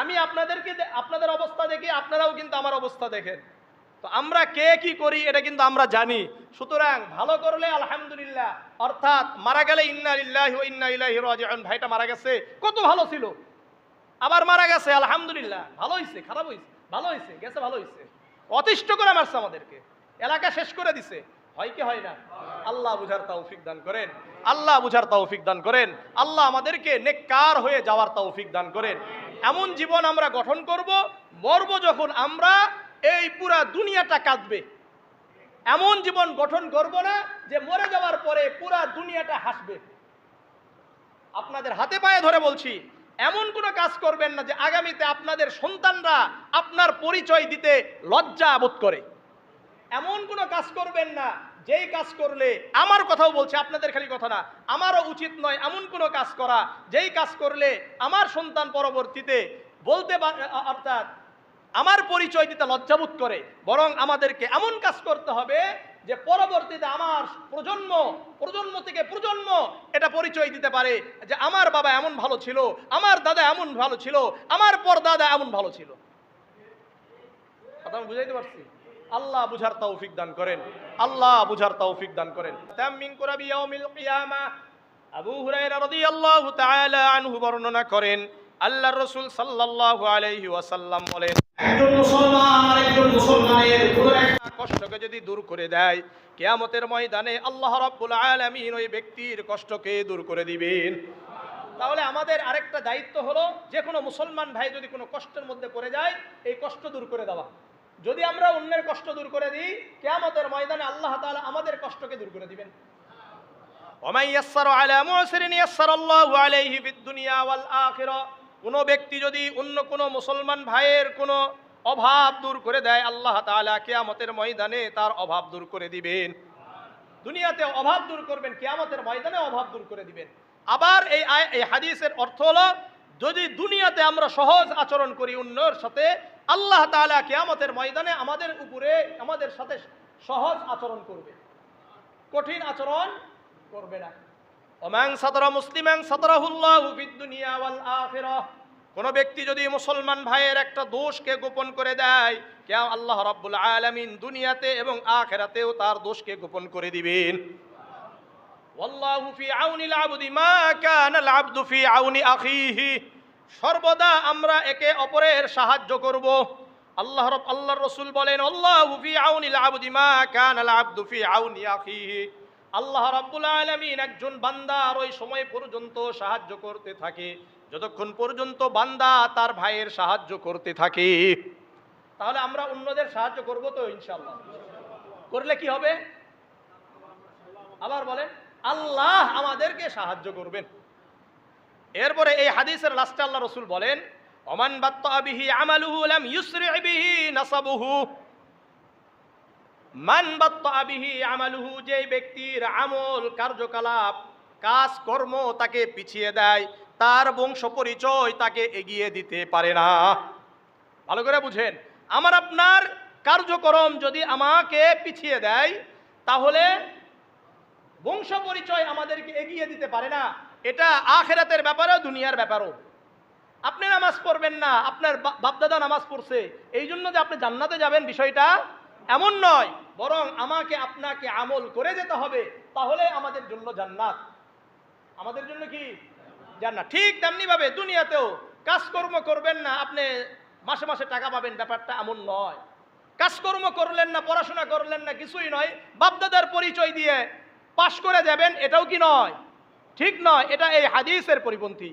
আমি আপনাদেরকে আপনাদের অবস্থা দেখি, আপনারাও কিন্তু আমার অবস্থা দেখেন। তো আমরা কে কি করি এটা কিন্তু আমরা জানি। সুতরাং ভালো করলে আলহামদুলিল্লাহ, অর্থাৎ মারা গেলে ইন্না লিল্লাহি ওয়া ইন্না ইলাইহি রাজিউন। ভাইটা মারা গেছে, কত ভালো ছিল, আবার মারা গেছে, আলহামদুলিল্লাহ, ভালো হয়েছে, খারাপ হয়েছে, ভালো হয়েছে, গেছে, ভালো হয়েছে। অতিষ্ঠ করে মারছে আমাদেরকে, এলাকা শেষ করে দিছে, হয় কি হয় না? আল্লাহ বুঝার তৌফিক দান করেন, আল্লাহ বুঝার তৌফিক দান করেন, আল্লাহ আমাদেরকে নেককার হয়ে যাওয়ার তৌফিক দান করেন। এমন জীবন আমরা গঠন করব, মরব যখন আমরা এই পুরা দুনিয়াটা কাঁদবে। এমন জীবন গঠন করব না যে মরে যাওয়ার পরে পুরা দুনিয়াটা হাসবে। আপনাদের হাতে পায়ে ধরে বলছি, এমন কোনো কাজ করবেন না যে আগামীতে আপনাদের সন্তানরা আপনার পরিচয় দিতে লজ্জা বোধ করে। এমন কোনো কাজ করবেন না যেই কাজ করলে, আমার কথাও বলছে, আপনাদের খালি কথা না, আমারও উচিত নয় এমন কোনো কাজ করা যেই কাজ করলে আমার সন্তান পরবর্তীতে বলতে অর্থাৎ আমার পরিচয় দিতে লজ্জাবোধ করে। বরং আমাদেরকে এমন কাজ করতে হবে যে পরবর্তীতে আমার প্রজন্ম থেকে প্রজন্ম এটা পরিচয় দিতে পারে যে আমার বাবা এমন ভালো ছিল, আমার দাদা এমন ভালো ছিল, আমার পরদাদা এমন ভালো ছিল। কথা বুঝাইতে পারছি? আল্লাহ বুঝার তৌফিক দান করেন, আল্লাহ বুঝার তৌফিক দান করেন। তামিন কুরাবি ইয়াউমিল কিয়ামা, আবু হুরায়রা রাদিয়াল্লাহু তাআলা আনহু বর্ণনা করেন, আল্লাহর রাসূল সাল্লাল্লাহু আলাইহি ওয়াসাল্লাম বলেন, একজন মুসলমান আরেকজন মুসলমানের কোনো একটা কষ্টকে যদি দূর করে দেয়, কিয়ামতের ময়দানে আল্লাহ রাব্বুল আলামিন ওই ব্যক্তির কষ্টকে দূর করে দিবেন। তাহলে আমাদের আরেকটা দায়িত্ব হলো, যে কোনো মুসলমান ভাই যদি কোনো কষ্টের মধ্যে পড়ে যায়, এই কষ্ট দূর করে দেওয়া। যদি আমরা অন্যের কষ্ট দূর করে দিই, কিয়ামতের ময়দানে আল্লাহ তাআলা আমাদের কষ্টকে দূর করে দিবেন। ওয়া ইয়াসসারু আলা মুসরিন ইয়াসসারাল্লাহু আলাইহি ফিদ দুনিয়া ওয়াল আখিরাহ। কোনো ব্যক্তি যদি অন্য কোনো মুসলমান ভাইয়ের কোনো অভাব দূর করে দেয়, আল্লাহ তাআলা কিয়ামতের ময়দানে তার অভাব দূর করে দিবেন। দুনিয়াতে অভাব দূর করবেন, কিয়ামতের ময়দানে অভাব দূর করে দিবেন। আবার এই হাদিসের অর্থ হলো, যদি দুনিয়াতে আমরা সহজ আচরণ করি অন্যের সাথে, আল্লাহ তাআলা কিয়ামতের ময়দানে আমাদের উপরে আমাদের সাথে সহজ আচরণ করবে, কঠিন আচরণ করবে না। ওমান সাতরা মুসলিমান সাতরাহুল্লাহু ফিদ দুনিয়া ওয়াল আখিরাহ। কোন ব্যক্তি যদি মুসলমান ভাইয়ের একটা দোষকে গোপন করে দেয়, কেউ আল্লাহ রাব্বুল আলামিন দুনিয়াতে এবং আখিরাতেও তার দোষকে গোপন করে দিবেন। ওয়াল্লাহু ফি আউনিল আবদি মা কানাল আবদু ফি আউনি আখিহি। সর্বদা আমরা একে অপরের সাহায্য করব। আল্লাহর রাসূল বলেন, আল্লাহু ফি আউনিল আবদি মা কানাল আবদু ফি আউনি আখিহি। আল্লাহ রাব্বুল আলামিন একজন বান্দার ওই সময় পর্যন্ত সাহায্য করতে থাকে যতক্ষণ পর্যন্ত বান্দা তার ভাইয়ের সাহায্য করতে থাকে। তাহলে আমরা অন্যদের সাহায্য করব তো ইনশাআল্লাহ। করলে কি হবে? আবার বলেন, আল্লাহ আমাদেরকে সাহায্য করবেন। এরপরে এই হাদিসের লাস্টে আল্লাহ রাসূল বলেন, ওমান বাত্তা বিহি আমালুহু লাম ইউসরি বিহি নাসাবুহু। মান বাত্তা বিহি আমালুহু, যে ব্যক্তির আমল কার্যকলাপ কাজকর্ম তাকে পিছিয়ে দেয়, তার বংশ পরিচয় তাকে এগিয়ে দিতে পারে না। ভালো করে বুঝেন, আমার আপনার কার্যক্রম যদি আমাকে পিছিয়ে দেয়, তাহলে বংশ পরিচয় আমাদেরকে এগিয়ে দিতে পারে না। এটা আখিরাতের ব্যাপারেও দুনিয়ার ব্যাপারও। আপনি নামাজ পড়বেন না, আপনার বাপদাদা নামাজ পড়ছে, এই জন্য যে আপনি জান্নাতে যাবেন বিষয়টা এমন নয়। বরং আমাকে আপনাকে আমল করে যেতে হবে, তাহলে আমাদের জন্য জান্নাত। আমাদের জন্য কি জান্নাত। ঠিক তেমনি ভাবে দুনিয়াতেও কাজকর্ম করবেন না, আপনি মাসে মাসে টাকা পাবেন, ব্যাপারটা এমন নয়। কাজকর্ম করলেন না, পড়াশোনা করলেন না, কিছুই নয়, বাপদাদার পরিচয় দিয়ে পাশ করে যাবেন, এটাও কি নয়, ঠিক নয়। এটা এই হাদিসের পরিপন্থী।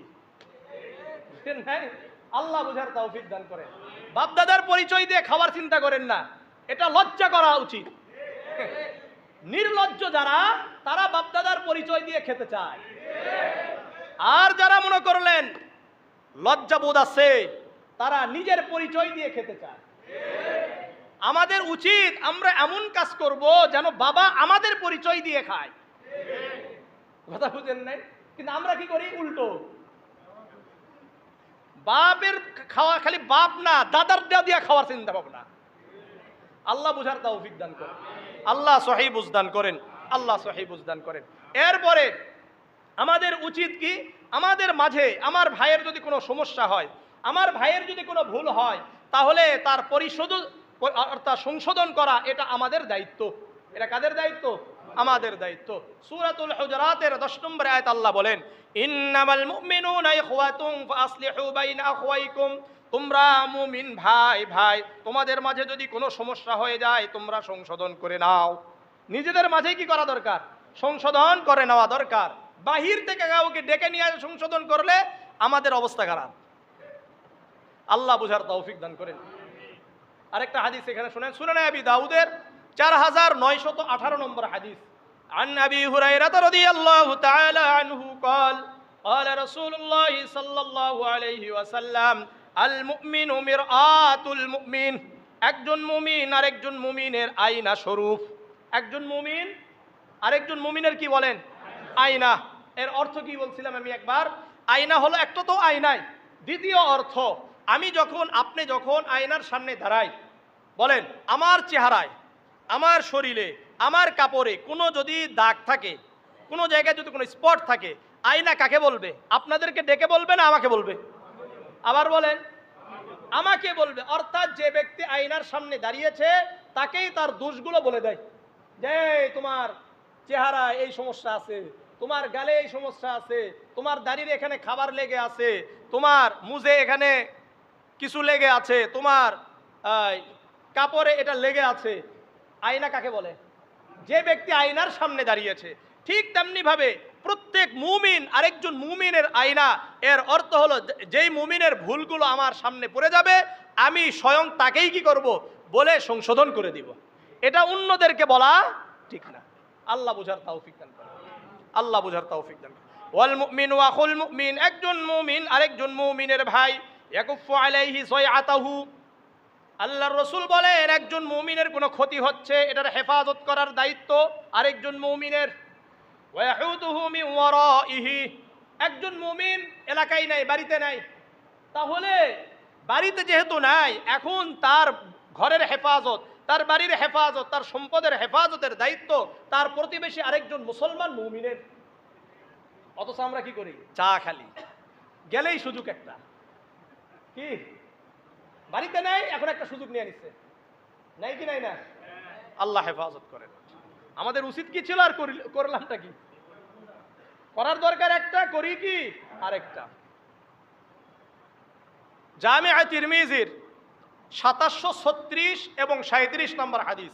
আল্লাহ বুঝার তৌফিক দান করেন। বাপদাদার পরিচয় দিয়ে খাবার চিন্তা করেন না, এটা লজ্জা করা উচিত। নির্লজ্জ যারা, তারা বাপদাদার পরিচয় দিয়ে খেতে চায়। আর যারা মনে করলেন লজ্জাবোধ আছে, তারা নিজের পরিচয় দিয়ে খেতে চায়। আমাদের উচিত আমরা এমন কাজ করব যেন বাবা আমাদের পরিচয় দিয়ে খায়। কথা বুঝেন নাই? কিন্তু আমরা কি করি? উল্টো। বাপের খাওয়া, খালি বাপ না, দাদার দিয়া খাওয়ার চিন্তা ভাবনা। আল্লাহ বুঝার তৌফিক দান করেন, আল্লাহ সহিহ বুঝদান করেন, আল্লাহ সহিহ বুঝদান করেন। এরপরে আমাদের উচিত কি, আমাদের মাঝে আমার ভাইয়ের যদি কোনো সমস্যা হয়, আমার ভাইয়ের যদি কোনো ভুল হয়, তাহলে তার অর্থাৎ সংশোধন করা এটা আমাদের দায়িত্ব। এটা কাদের দায়িত্ব? আমাদের দায়িত্ব। সূরাতুল হুজুরাতের 10 নম্বর আয়াত আল্লাহ বলেন, ইন্নামাল মুমিনুনা ইখওয়াতুন ফাসলিহু বাইনা আখওয়াইকুম, তোমরা মুমিন ভাই ভাই, তোমাদের মাঝে যদি কোনো সমস্যা হয়ে যায় তোমরা সংশোধন করে নাও। নিজেদের মাঝেই কি করা দরকার? সংশোধন করে নেওয়া দরকার। বাহির থেকে কাউকে ডেকে নিয়ে সংশোধন করলে আমাদের অবস্থা খারাপ। আল্লাহ বুঝার তৌফিক দান করেন। আরেকটা হাদিস এখানে শুনেন, সুনানে আবি দাউদের 4918 নম্বর হাদিস। عن أبي هريرة رضي الله تعالى عنه قال قال رسول الله صلى الله عليه وسلم المؤمن مرآة المؤمن, একজন মুমিন আরেকজন মুমিনের আয়না স্বরূপ। একজন মুমিন আরেকজন মুমিনের কি বলেন? আয়না। এর অর্থ কি বলছিলাম আমি একবার? আয়না হলো একটা তো আয়নায়, দ্বিতীয় অর্থ আপনি যখন আয়নার সামনে দাঁড়াই, বলেন আমার চেহারায়, আমার শরীরে, আমার কাপড়ে কোনো যদি দাগ থাকে, কোনো জায়গায় যদি কোনো স্পট থাকে, আয়না কাকে বলবে? আপনাদেরকে ডেকে বলবে না আমাকে বলবে? আবার বলেন, আমাকে বলবে। অর্থাৎ যে ব্যক্তি আয়নার সামনে দাঁড়িয়েছে তাকেই তার দোষগুলো বলে দেয়, যে তোমার চেহারায় এই সমস্যা আছে, তোমার গালে এই সমস্যা আছে, তোমার দাড়ির এখানে খাবার লেগে আছে, তোমার মুজে এখানে কিছু লেগে আছে, তোমার কাপড়ে এটা লেগে আছে। আয়না কাকে বলে? যে ব্যক্তি আয়নার সামনে দাঁড়িয়েছে। ঠিক তেমনি ভাবে প্রত্যেক মুমিন আরেকজন মুমিনের আয়না। এর অর্থ হলো যেই মুমিনের ভুলগুলো আমার সামনে পড়ে যাবে আমি স্বয়ং তাকেই কি করব? বলে সংশোধন করে দিব। এটা অন্যদেরকে বলা ঠিক না। আল্লাহ বুঝার তৌফিক দান করেন, আল্লাহ বুঝার তৌফিক দান করেন। ওয়াল মুমিনু আখুল মুমিন, একজন মুমিন আরেকজন মুমিনের ভাই। ইয়াকুফু আলাইহি সাইআতাহু, আল্লাহর রাসূল বলেন একজন মুমিনের কোনো ক্ষতি হচ্ছে এটার হেফাজত করার দায়িত্ব আরেকজন মুমিনের। ওয়া ইয়াহুদুহু মিন ওয়ারাইহি, একজন মুমিন এলাকায় নাই, বাড়িতে নাই, তাহলে বাড়িতে যেহেতু নাই, এখন তার ঘরের হেফাজত, তার বাড়ির হেফাজত, তার সম্পদের হেফাজতের দায়িত্ব তার প্রতিবেশী আরেকজন মুসলমান মুমিনের। অথচ আমরা কি করি? চা খালি গেলেই সুযোগ একটা, কি বাড়িতে নাই, এখন একটা সুযোগ নিয়ে নিচ্ছে, নাই কি নাই না? আল্লাহ হেফাজত করেন। আমাদের উচিত কি ছিল আর করলামটা কি? করার দরকার একটা, করি কি আরেকটা। জামিআ তিরমিজির 2736 এবং 37 নম্বর হাদিস।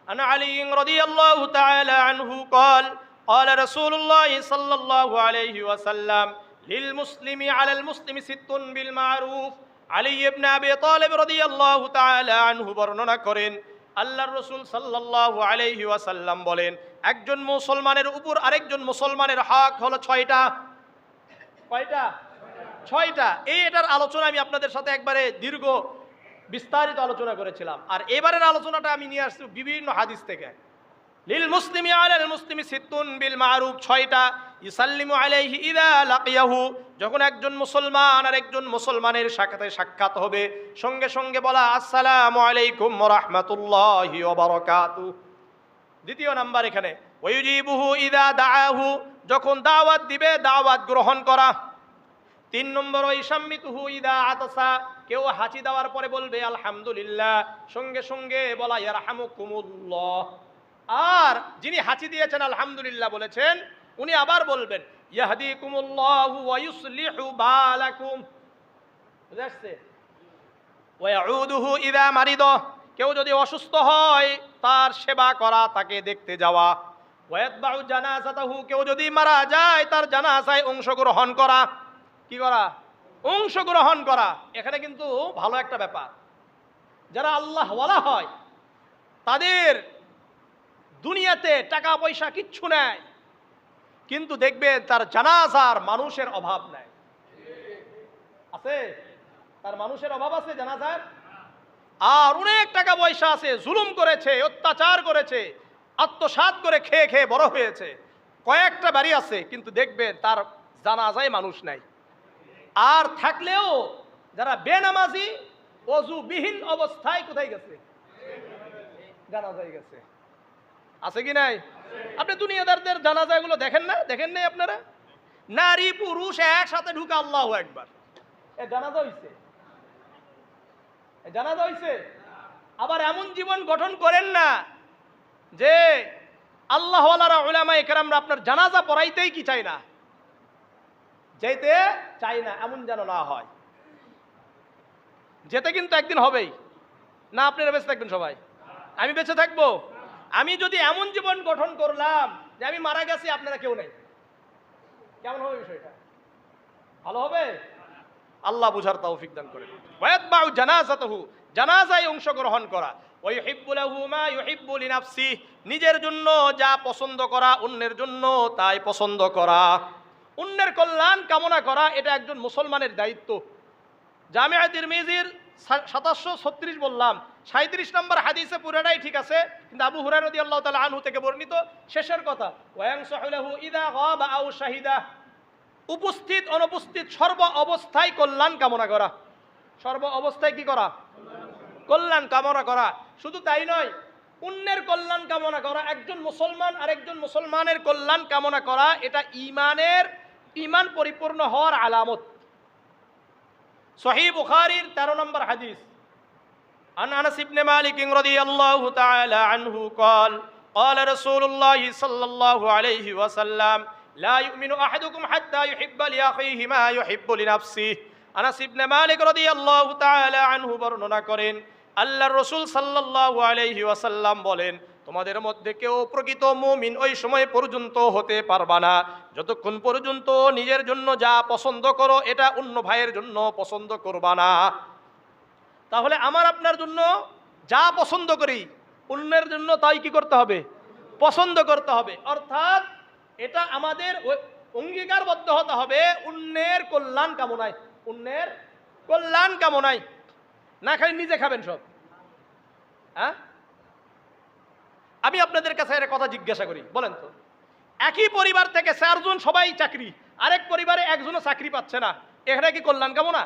আনা আলী রাদিয়াল্লাহু তাআলা আনহু قال قال رسول الله صلى الله عليه وسلم للمسلم على المسلم ست بالمعروف। আলী ইবনে আবি তালিব রাদিয়াল্লাহু তাআলা আনহু বর্ণনা করেন, আল্লাহর রাসূল সাল্লাল্লাহু আলাইহি ওয়াসাল্লাম বলেন, একজন মুসলমানের উপর আরেকজন মুসলমানের হক হলো 6টা। কয়টা? 6টা। এটার আলোচনা আমি আপনাদের সাথে একবারে দীর্ঘ বিস্তারিত আলোচনা করেছিলাম, আর এবারের আলোচনাটা আমি নিয়ে আসছি বিভিন্ন হাদিস থেকে। লিল মুসলিমি আলাল মুসলিমি সিত্তুন বিল মারুফ, 6টা। ইসাল্লিমু আলাইহি ইযা লাকিয়াহু, যখন একজন মুসলমান আর একজন মুসলমানের সাথে সাক্ষাৎ হবে সঙ্গে সঙ্গে বলা আসসালামু আলাইকুম ওয়া রাহমাতুল্লাহি ওয়া বারাকাতুহু। দ্বিতীয় নাম্বার এখানে ওয়ায়ুজিবুহু ইযা দাআহু, যখন দাওয়াত দিবে দাওয়াত গ্রহণ করা। 3 নম্বর ওয়াইশাম্মিতুহু ইযা আতাসা, কেউ হাঁচি দেওয়ার পরে বলবে আলহামদুলিল্লাহ, সঙ্গে সঙ্গে বলা ইয়ারহামুকুমুল্লাহ। আর যিনি হাঁচি দিয়েছেন আলহামদুলিল্লাহ বলেছেন উনি আবার বলবেন ইয়াহদিকুমুল্লাহু ওয়া ইউসলিহু বালাকুম। বুঝা আসছে? ওয়া ইয়াউদুহু ইযা মারিদা, কেউ যদি অসুস্থ হয় তার সেবা করা, তাকে দেখতে যাওয়া। ওয়া ইয়াতবাউ জানাজাতাহু, কেউ যদি মারা যায় তার জানাজায় অংশগ্রহণ করা। কি করা? অংশগ্রহণ করা। এখানে কিন্তু ভালো একটা ব্যাপার, যারা আল্লাহওয়ালা হয় তাদের দুনিয়াতে টাকা পয়সা কিচ্ছু নাই, কিন্তু দেখবেন তার জানাজার মানুষের অভাব নাই। আছে? তার মানুষের অভাব আছে জানাজার? আর অনেক টাকা পয়সা আছে, জুলুম করেছে, অত্যাচার করেছে, আত্মসাৎ করে খেয়ে খেয়ে বড় হয়েছে, কয়েকটা বাড়ি আছে, কিন্তু দেখবেন তার জানাজায় মানুষ নাই। আর থাকলেও যারা বেনামাজি অজুবিহীন অবস্থায় কোথায় গেছে? জানাজায় গেছে। আছে কি নাই? আপনি দুনিয়াদারদের জানাজাগুলো দেখেন না? দেখেন নাই আপনারা? নারী পুরুষ একসাথে ঢুকে আল্লাহু আকবার, এ জানাজা হইছে, জানাজা হইছে। আবার এমন জীবন গঠন করেন না যে আল্লাহওয়ালারা উলামায়ে কেরামরা আপনার জানাজা পড়াইতেই কি চায় না, যেতে চায় না, এমন যেন না হয়। যেতে কিন্তু একদিন হবেই না। আপনারা বেঁচে থাকবেন সবাই, আমি বেঁচে থাকবো। আমি যদি এমন জীবন গঠন করলাম যে আমি মারা গেছি, আপনারা কেউ নেই, কেমন হবে বিষয়টা? ভালো হবে? আল্লাহ বুঝার তৌফিক দান করেন। ওয়াতবাউ জানাজাতাহু, জানাজায় অংশগ্রহণ করা। ওয়া ইউহিব্বু লাহু মা ইউহিব্বু লিনাফসিহি, নিজের জন্য যা পছন্দ করা অন্যের জন্য তাই পছন্দ করা, অন্যের কল্যাণ কামনা করা, এটা একজন মুসলমানের দায়িত্ব। জামিয়া তিরমিজির ৭৩৬ বললাম, ৩৭ নম্বর হাদিসে পুরোটাই ঠিক আছে, কিন্তু আবু হুরায়রা রাদিয়াল্লাহু তাআলা আনহু থেকে বর্ণিত শেষের কথা, ওয়া ইয়ানসাহু লাহু ইযা গাবা আও শাহিদা, উপস্থিত অনুপস্থিত সর্ব অবস্থায় কল্যাণ কামনা করা। সর্ব অবস্থায় কি করা? কল্যাণ কামনা করা। শুধু তাই নয়, অন্যের কল্যাণ কামনা করা, একজন মুসলমান আরেকজন মুসলমানের কল্যাণ কামনা করা, এটা ঈমান পরিপূর্ণ হওয়ার আলামত। সহিহ বুখারীর 13 নম্বর হাদিস, আন আনাস ইবনে মালিক রাদিয়াল্লাহু তাআলা আনহু قال قال رسول الله صلى الله عليه وسلم لا يؤمن احدكم حتى يحب لاخيه ما يحب لنفسه। আনাস ইবনে মালিক রাদিয়াল্লাহু তাআলা আনহু বর্ণনা করেন, আল্লাহর রাসূল সাল্লাল্লাহু আলাইহি ওয়াসাল্লাম বলেন, তোমাদের মধ্যে কেউ প্রকৃত মুমিন ওই সময় পর্যন্ত হতে পারবা না যতক্ষণ পর্যন্ত নিজের জন্য যা পছন্দ করো এটা অন্য ভাইয়ের জন্য পছন্দ করবা না। তাহলে আমার আপনার জন্য যা পছন্দ করি অন্যের জন্য তাই কি করতে হবে? পছন্দ করতে হবে। অর্থাৎ এটা আমাদের অঙ্গীকারবদ্ধ হতে হবে অন্যের কল্যাণ কামনায়, অন্যের কল্যাণ কামনায়, না খালি নিজে খাবেন সব। হ্যাঁ, আমি আপনাদের কাছে একটা কথা জিজ্ঞাসা করি, বলেন তো, একই পরিবার থেকে 4 জন সবাই চাকরি, আরেক পরিবারে একজনও চাকরি পাচ্ছে না, এখানে কি কল্যাণ কামনা?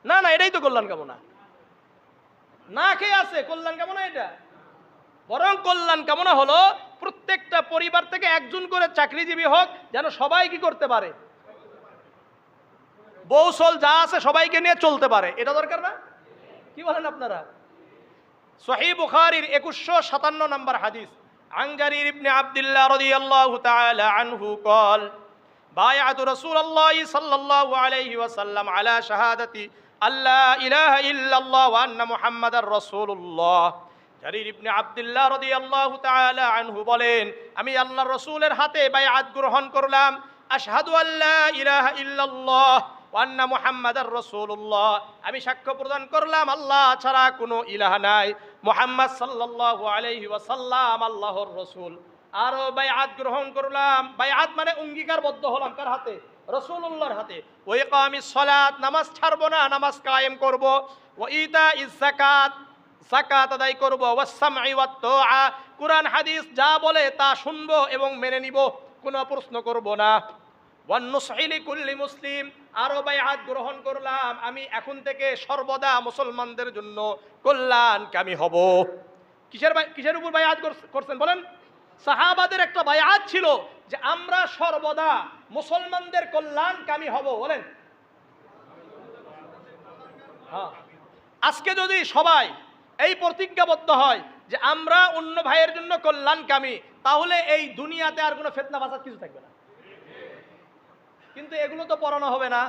না না, এটাই তো কল্যাণ কামনা। না খেয়ে আছে কল্যাণ কামনা এটা? বরং কল্যাণ কামনা হলো প্রত্যেকটা পরিবার থেকে একজন করে চাকরিজীবী হোক, যেন সবাই কি করতে পারে, বৌসল যা আছে সবাইকে নিয়ে চলতে পারে, এটা দরকার না? কি বলেন আপনারা? সহিহ বুখারীর 2157 নম্বর হাদিস, আন জারীর ইবনে আব্দুল্লাহ রাদিয়াল্লাহু তাআলা আনহু قال بايعت رسول الله صلى الله عليه وسلم على شهادتي আল্লা ইলাহা ইল্লাল্লাহ ওয়া আন্না মুহাম্মাদার রাসূলুল্লাহ। জারীর ইবনে আব্দুল্লাহ রাদিয়াল্লাহু তাআলা আনহু বলেন, আমি আল্লাহর রাসূলের হাতে বায়আত গ্রহণ করলাম, আশহাদু আল্লা ইলাহা ইল্লাল্লাহ ওয়া আন্না মুহাম্মাদার রাসূলুল্লাহ, আমি সাক্ষ্য প্রদান করলাম আল্লাহ ছাড়া কোনো ইলাহ নাই, মুহাম্মদ সাল্লাল্লাহু আলাইহি ওয়াসাল্লাম আল্লাহর রাসূল। আরো বায়আত গ্রহণ করলাম, বায়আত মানে অঙ্গীকারবদ্ধ হলাম কার হাতে? রাসূলুল্লাহর হাতে। ওয়া ইকামিস সালাত, নামাজ ছাড়বো না, নামাজ কায়েম করব। ওয়া ইতাইজ যাকাত, যাকাত আদায় করব। ওয়াস সামঈ ওয়াত তাআ, কুরআন হাদিস যা বলে তা শুনবো এবং মেনে নিব, কোনো প্রশ্ন করব না। ওয়ান নুসহি লিকুল্লি মুসলিম, আরো বায়আত গ্রহণ করলাম, আমি এখন থেকে সর্বদা মুসলমানদের জন্য কল্যাণকামী হব। কিসের উপর বায়আত করছেন বলেন? সাহাবাদের একটা বায়আত ছিল যে আমরা সর্বদা মুসলমানদের কল্যাণকামী হব, বলেন। হ্যাঁ, আজকে যদি সবাই এই প্রতিজ্ঞাবদ্ধ হয় যে আমরা অন্য ভাইয়ের জন্য কল্যাণকামী, তাহলে এই দুনিয়াতে আর কোনো ফিতনা ফাসাদ কিছু থাকবে না। কিন্তু এগুলো তো পড়ানো হবে না,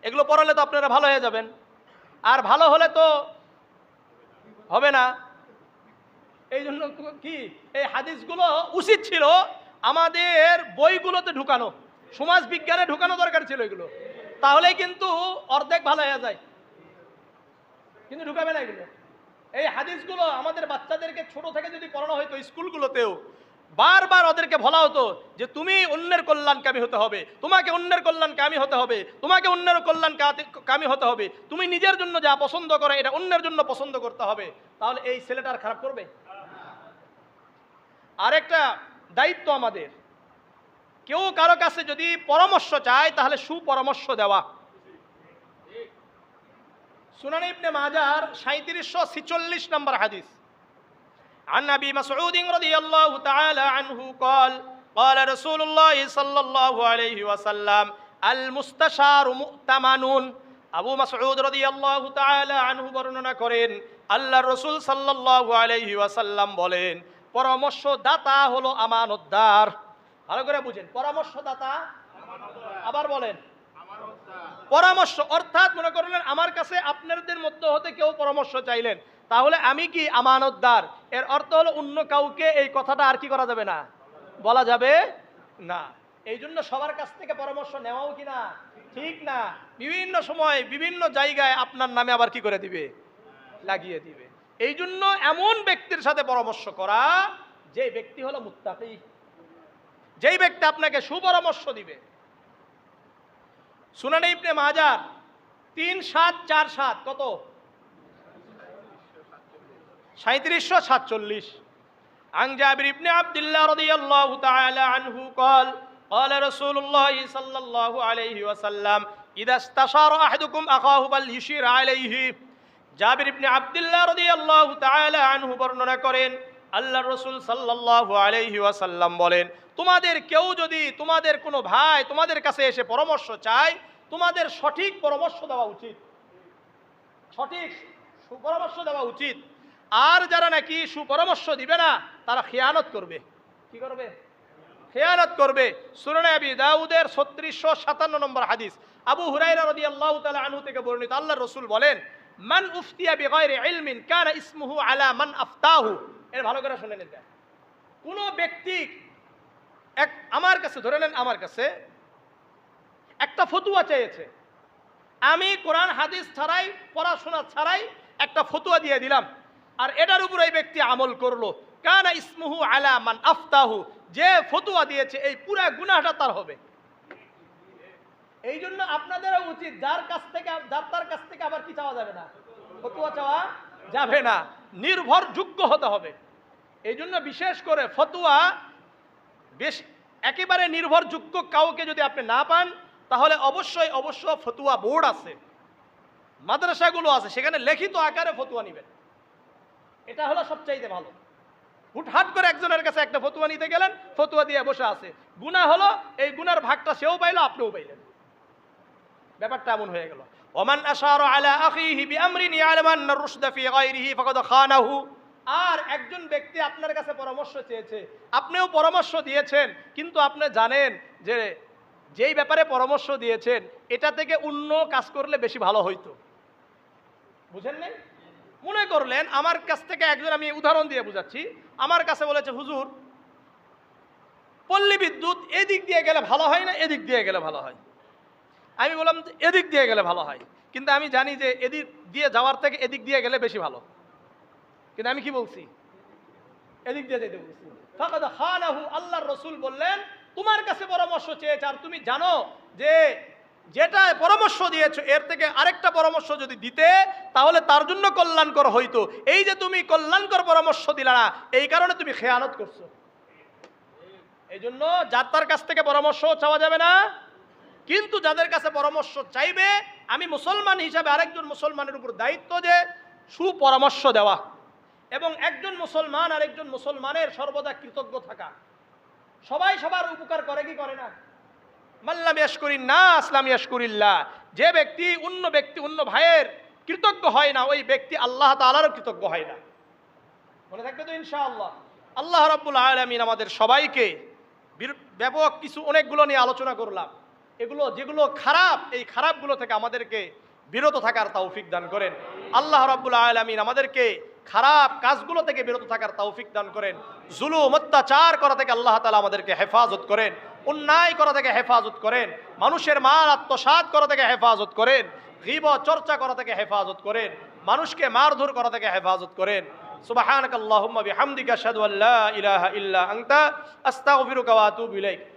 এগুলো পড়ালে তো আপনারা ভালো হয়ে যাবেন, আর ভালো হলে তো হবে না। এই জন্য কি এই হাদিসগুলো উচিত ছিল আমাদের বইগুলোতে ঢুকানো, সমাজ বিজ্ঞানে ঢুকানো দরকার ছিল এগুলো, তাহলেই কিন্তু অর্ধেক ভালো হয়ে যায়। কিন্তু ঢুকাবে না এগুলো। এই হাদিসগুলো আমাদের বাচ্চাদেরকে ছোট থেকে যদি পড়ানো হয়তো স্কুলগুলোতেও, বারবার ওদেরকে বলা হতো যে তুমি অন্যের কল্যাণকামী হতে হবে, তোমাকে অন্যের কল্যাণকামী হতে হবে, তোমাকে অন্যের কল্যাণকামী হতে হবে, তুমি নিজের জন্য যা পছন্দ করো এটা অন্যের জন্য পছন্দ করতে হবে। তাহলে এই ছেলেটার খারাপ করবে? আরেকটা দায়িত্ব আমাদের, কেউ কারো কাছে যদি পরামর্শ চায় তাহলে সুপরামর্শ দেওয়া। সুনান ইবনে মাজার 3746 নম্বর হাদিস, عن أبي مسعود رضي الله تعالى عنه قال قال رسول الله صلى الله عليه وسلم المستشار مؤتمن। আবু মাসউদ রাদিয়াল্লাহু তাআলা আনহু বর্ণনা করেন আল্লাহর রাসূল সাল্লাল্লাহু আলাইহি ওয়াসাল্লাম বলেন, পরামর্শদাতা হলো আমানতদার। ভালো করে বুঝেন, পরামর্শদাতা আবার বলেন পরামর্শ, অর্থাৎ মনে করলেন আমার কাছে আপনাদের মধ্যে হতে কেউ পরামর্শ চাইলেন, তাহলে আমি কি আমানতদার। এর অর্থ হলো অন্য কাউকে এই কথাটা আর কি করা যাবে না, বলা যাবে না। এই জন্য সবার কাছ থেকে পরামর্শ নেওয়াও কি না ঠিক না। বিভিন্ন সময় বিভিন্ন জায়গায় আপনার নামে আবার কি করে দিবে, লাগিয়ে দিবে। এই জন্য এমন ব্যক্তির সাথে পরামর্শ করা যে ব্যক্তি হলো মুত্তাকি, যেই ব্যক্তি আপনাকে সুপরামর্শ দিবে। সুনান ইবনে মাজাহ 3747 কত 3747। عن جابر بن عبد الله رضي الله تعالى عنه قال قال رسول الله صلى الله عليه وسلم إذا استشار أحدكم أخاه فليشير عليه। জাবির ইবনে আব্দুল্লাহ রাদিয়াল্লাহু তাআলা আনহু বর্ণনা করেন আল্লাহর রাসূল সাল্লাল্লাহু আলাইহি ওয়াসাল্লাম বলেন, তোমাদের কেউ যদি তোমাদের কোনো ভাই তোমাদের কাছে এসে পরামর্শ চায়, তোমাদের সঠিক পরামর্শ দেওয়া উচিত, সঠিক সুপরামর্শ দেওয়া উচিত। আর যারা নাকি সুপরামর্শ দিবে না তারা খেয়ানত করবে। কি করবে? খেয়ানত করবে। সুনানে আবি দাউদের 3657 নম্বর হাদিস, আবু হুরায়রা রাদিয়াল্লাহু তাআলা আনহু থেকে বর্ণিত আল্লাহর রাসূল বলেন, মান উফতিয়া বিগায়রি ইলমিন কানা ইসমুহু আলা মান আফতাহু। এর ভালো করে শুনে নিন। কোন ব্যক্তি আমার কাছে, ধরে নেন আমার কাছে একটা ফতোয়া চেয়েছে, আমি কোরআন হাদিস ছাড়াই পড়াশোনা ছাড়াই একটা ফতোয়া দিয়ে দিলাম, আর এটার উপর এই ব্যক্তি আমল করলো, কানা ইসমুহু আলা মান আফতাহু, যে ফতোয়া দিয়েছে এই পুরা গুনাহটা তার হবে। এই জন্য আপনাদেরও উচিত যার তার কাছ থেকে আবার কি চাওয়া যাবে না, ফতোয়া চাওয়া যাবে না, নির্ভরযোগ্য হতে হবে। এই জন্য বিশেষ করে ফতোয়া একেবারে নির্ভরযোগ্য কাউকে যদি আপনি না পান, তাহলে অবশ্যই ফতোয়া বোর্ড আছে, মাদ্রাসাগুলো আছে, সেখানে লিখিত আকারে ফতোয়া নেবেন। এটা হলো সবচাইতে ভালো। হুটহাট করে একজনের কাছে একটা ফতোয়া নিতে গেলেন, ফতোয়া দিয়ে বসে আছে, গুনাহ হলো, এই গুনার ভাগটা সেও পাইলো আপনিও পাইলেন, ব্যাপারটা এমন হয়ে গেল। ওমান আশারা আলা আখিহি বিআমরিন ইয়ালামু আন্না রুশদা ফি গায়রিহি ফাকাদ খানাহু। আর একজন ব্যক্তি আপনার কাছে পরামর্শ চেয়েছে, আপনিও পরামর্শ দিয়েছেন, কিন্তু আপনি জানেন যে যেই ব্যাপারে পরামর্শ দিয়েছেন এটা থেকে অন্য কাজ করলে বেশি ভালো হইতো, বুঝেন নাই? মনে করলেন আমার কাছ থেকে একজন, আমি উদাহরণ দিয়ে বুঝাচ্ছি, আমার কাছে বলেছে, হুজুর পল্লী বিদ্যুৎ এদিক দিয়ে গেলে ভালো হয় না এদিক দিয়ে গেলে ভালো হয়। আমি বললাম এদিক দিয়ে গেলে ভালো হয়, কিন্তু আমি জানি যে এদিক দিয়ে যাওয়ার থেকে এদিক দিয়ে গেলে বেশি ভালো, কিন্তু আমি কি বলছি, এদিক দিয়ে যেতে বলছি। ফাকাদ খানাহু, আল্লাহর রাসূল বললেন তোমার কাছে পরামর্শ চেয়েছে, আর তুমি জানো যে যেটা পরামর্শ দিয়েছো এর থেকে আরেকটা পরামর্শ যদি দিতে তাহলে তার জন্য কল্যাণকর হইতো। এই যে তুমি কল্যাণকর পরামর্শ দিলা না, এই কারণে তুমি খেয়ানত করছো। এই জন্য যার তার কাছ থেকে পরামর্শ চাওয়া যাবে না, কিন্তু যাদের কাছে পরামর্শ চাইবে, আমি মুসলমান হিসাবে আরেকজন মুসলমানের উপর দায়িত্ব যে সুপরামর্শ দেওয়া, এবং একজন মুসলমান আরেকজন মুসলমানের সর্বদা কৃতজ্ঞ থাকা। সবাই সবার উপকার করে কি করে না? মাল্লাম ইয়াশকুরিন নাস লাম ইয়াশকুরিল্লাহ। যে ব্যক্তি অন্য ভাইয়ের কৃতজ্ঞ হয় না, ওই ব্যক্তি আল্লাহ তাআলারও কৃতজ্ঞ হয় না। মনে থাকবে তো ইনশাআল্লাহ। আল্লাহ রাব্বুল আলামিন আমাদের সবাইকে ব্যাপক কিছু অনেকগুলো নিয়ে আলোচনা করলাম, এগুলো যেগুলো খারাপ, এই খারাপগুলো থেকে আমাদেরকে বিরত থাকার তৌফিক দান করেন। আল্লাহ রাব্বুল আলামিন আমাদেরকে খারাপ কাজগুলো থেকে বিরত থাকার তৌফিক দান করেন। জুলুম অত্যাচার করা থেকে আল্লাহ তাআলা আমাদেরকে হেফাজত করেন, অন্যায় করা থেকে হেফাজত করেন, মানুষের মাল আত্মসাৎ করা থেকে হেফাজত করেন, গীবত চর্চা করা থেকে হেফাজত করেন, মানুষকে মারধর করা থেকে হেফাজত করেন। সুবহানাকাল্লাহুম্মা বিহামদিকা আশহাদু আল্লা ইলাহা ইল্লা আনতা আস্তাগফিরুকা ওয়া আতুবু ইলাইক।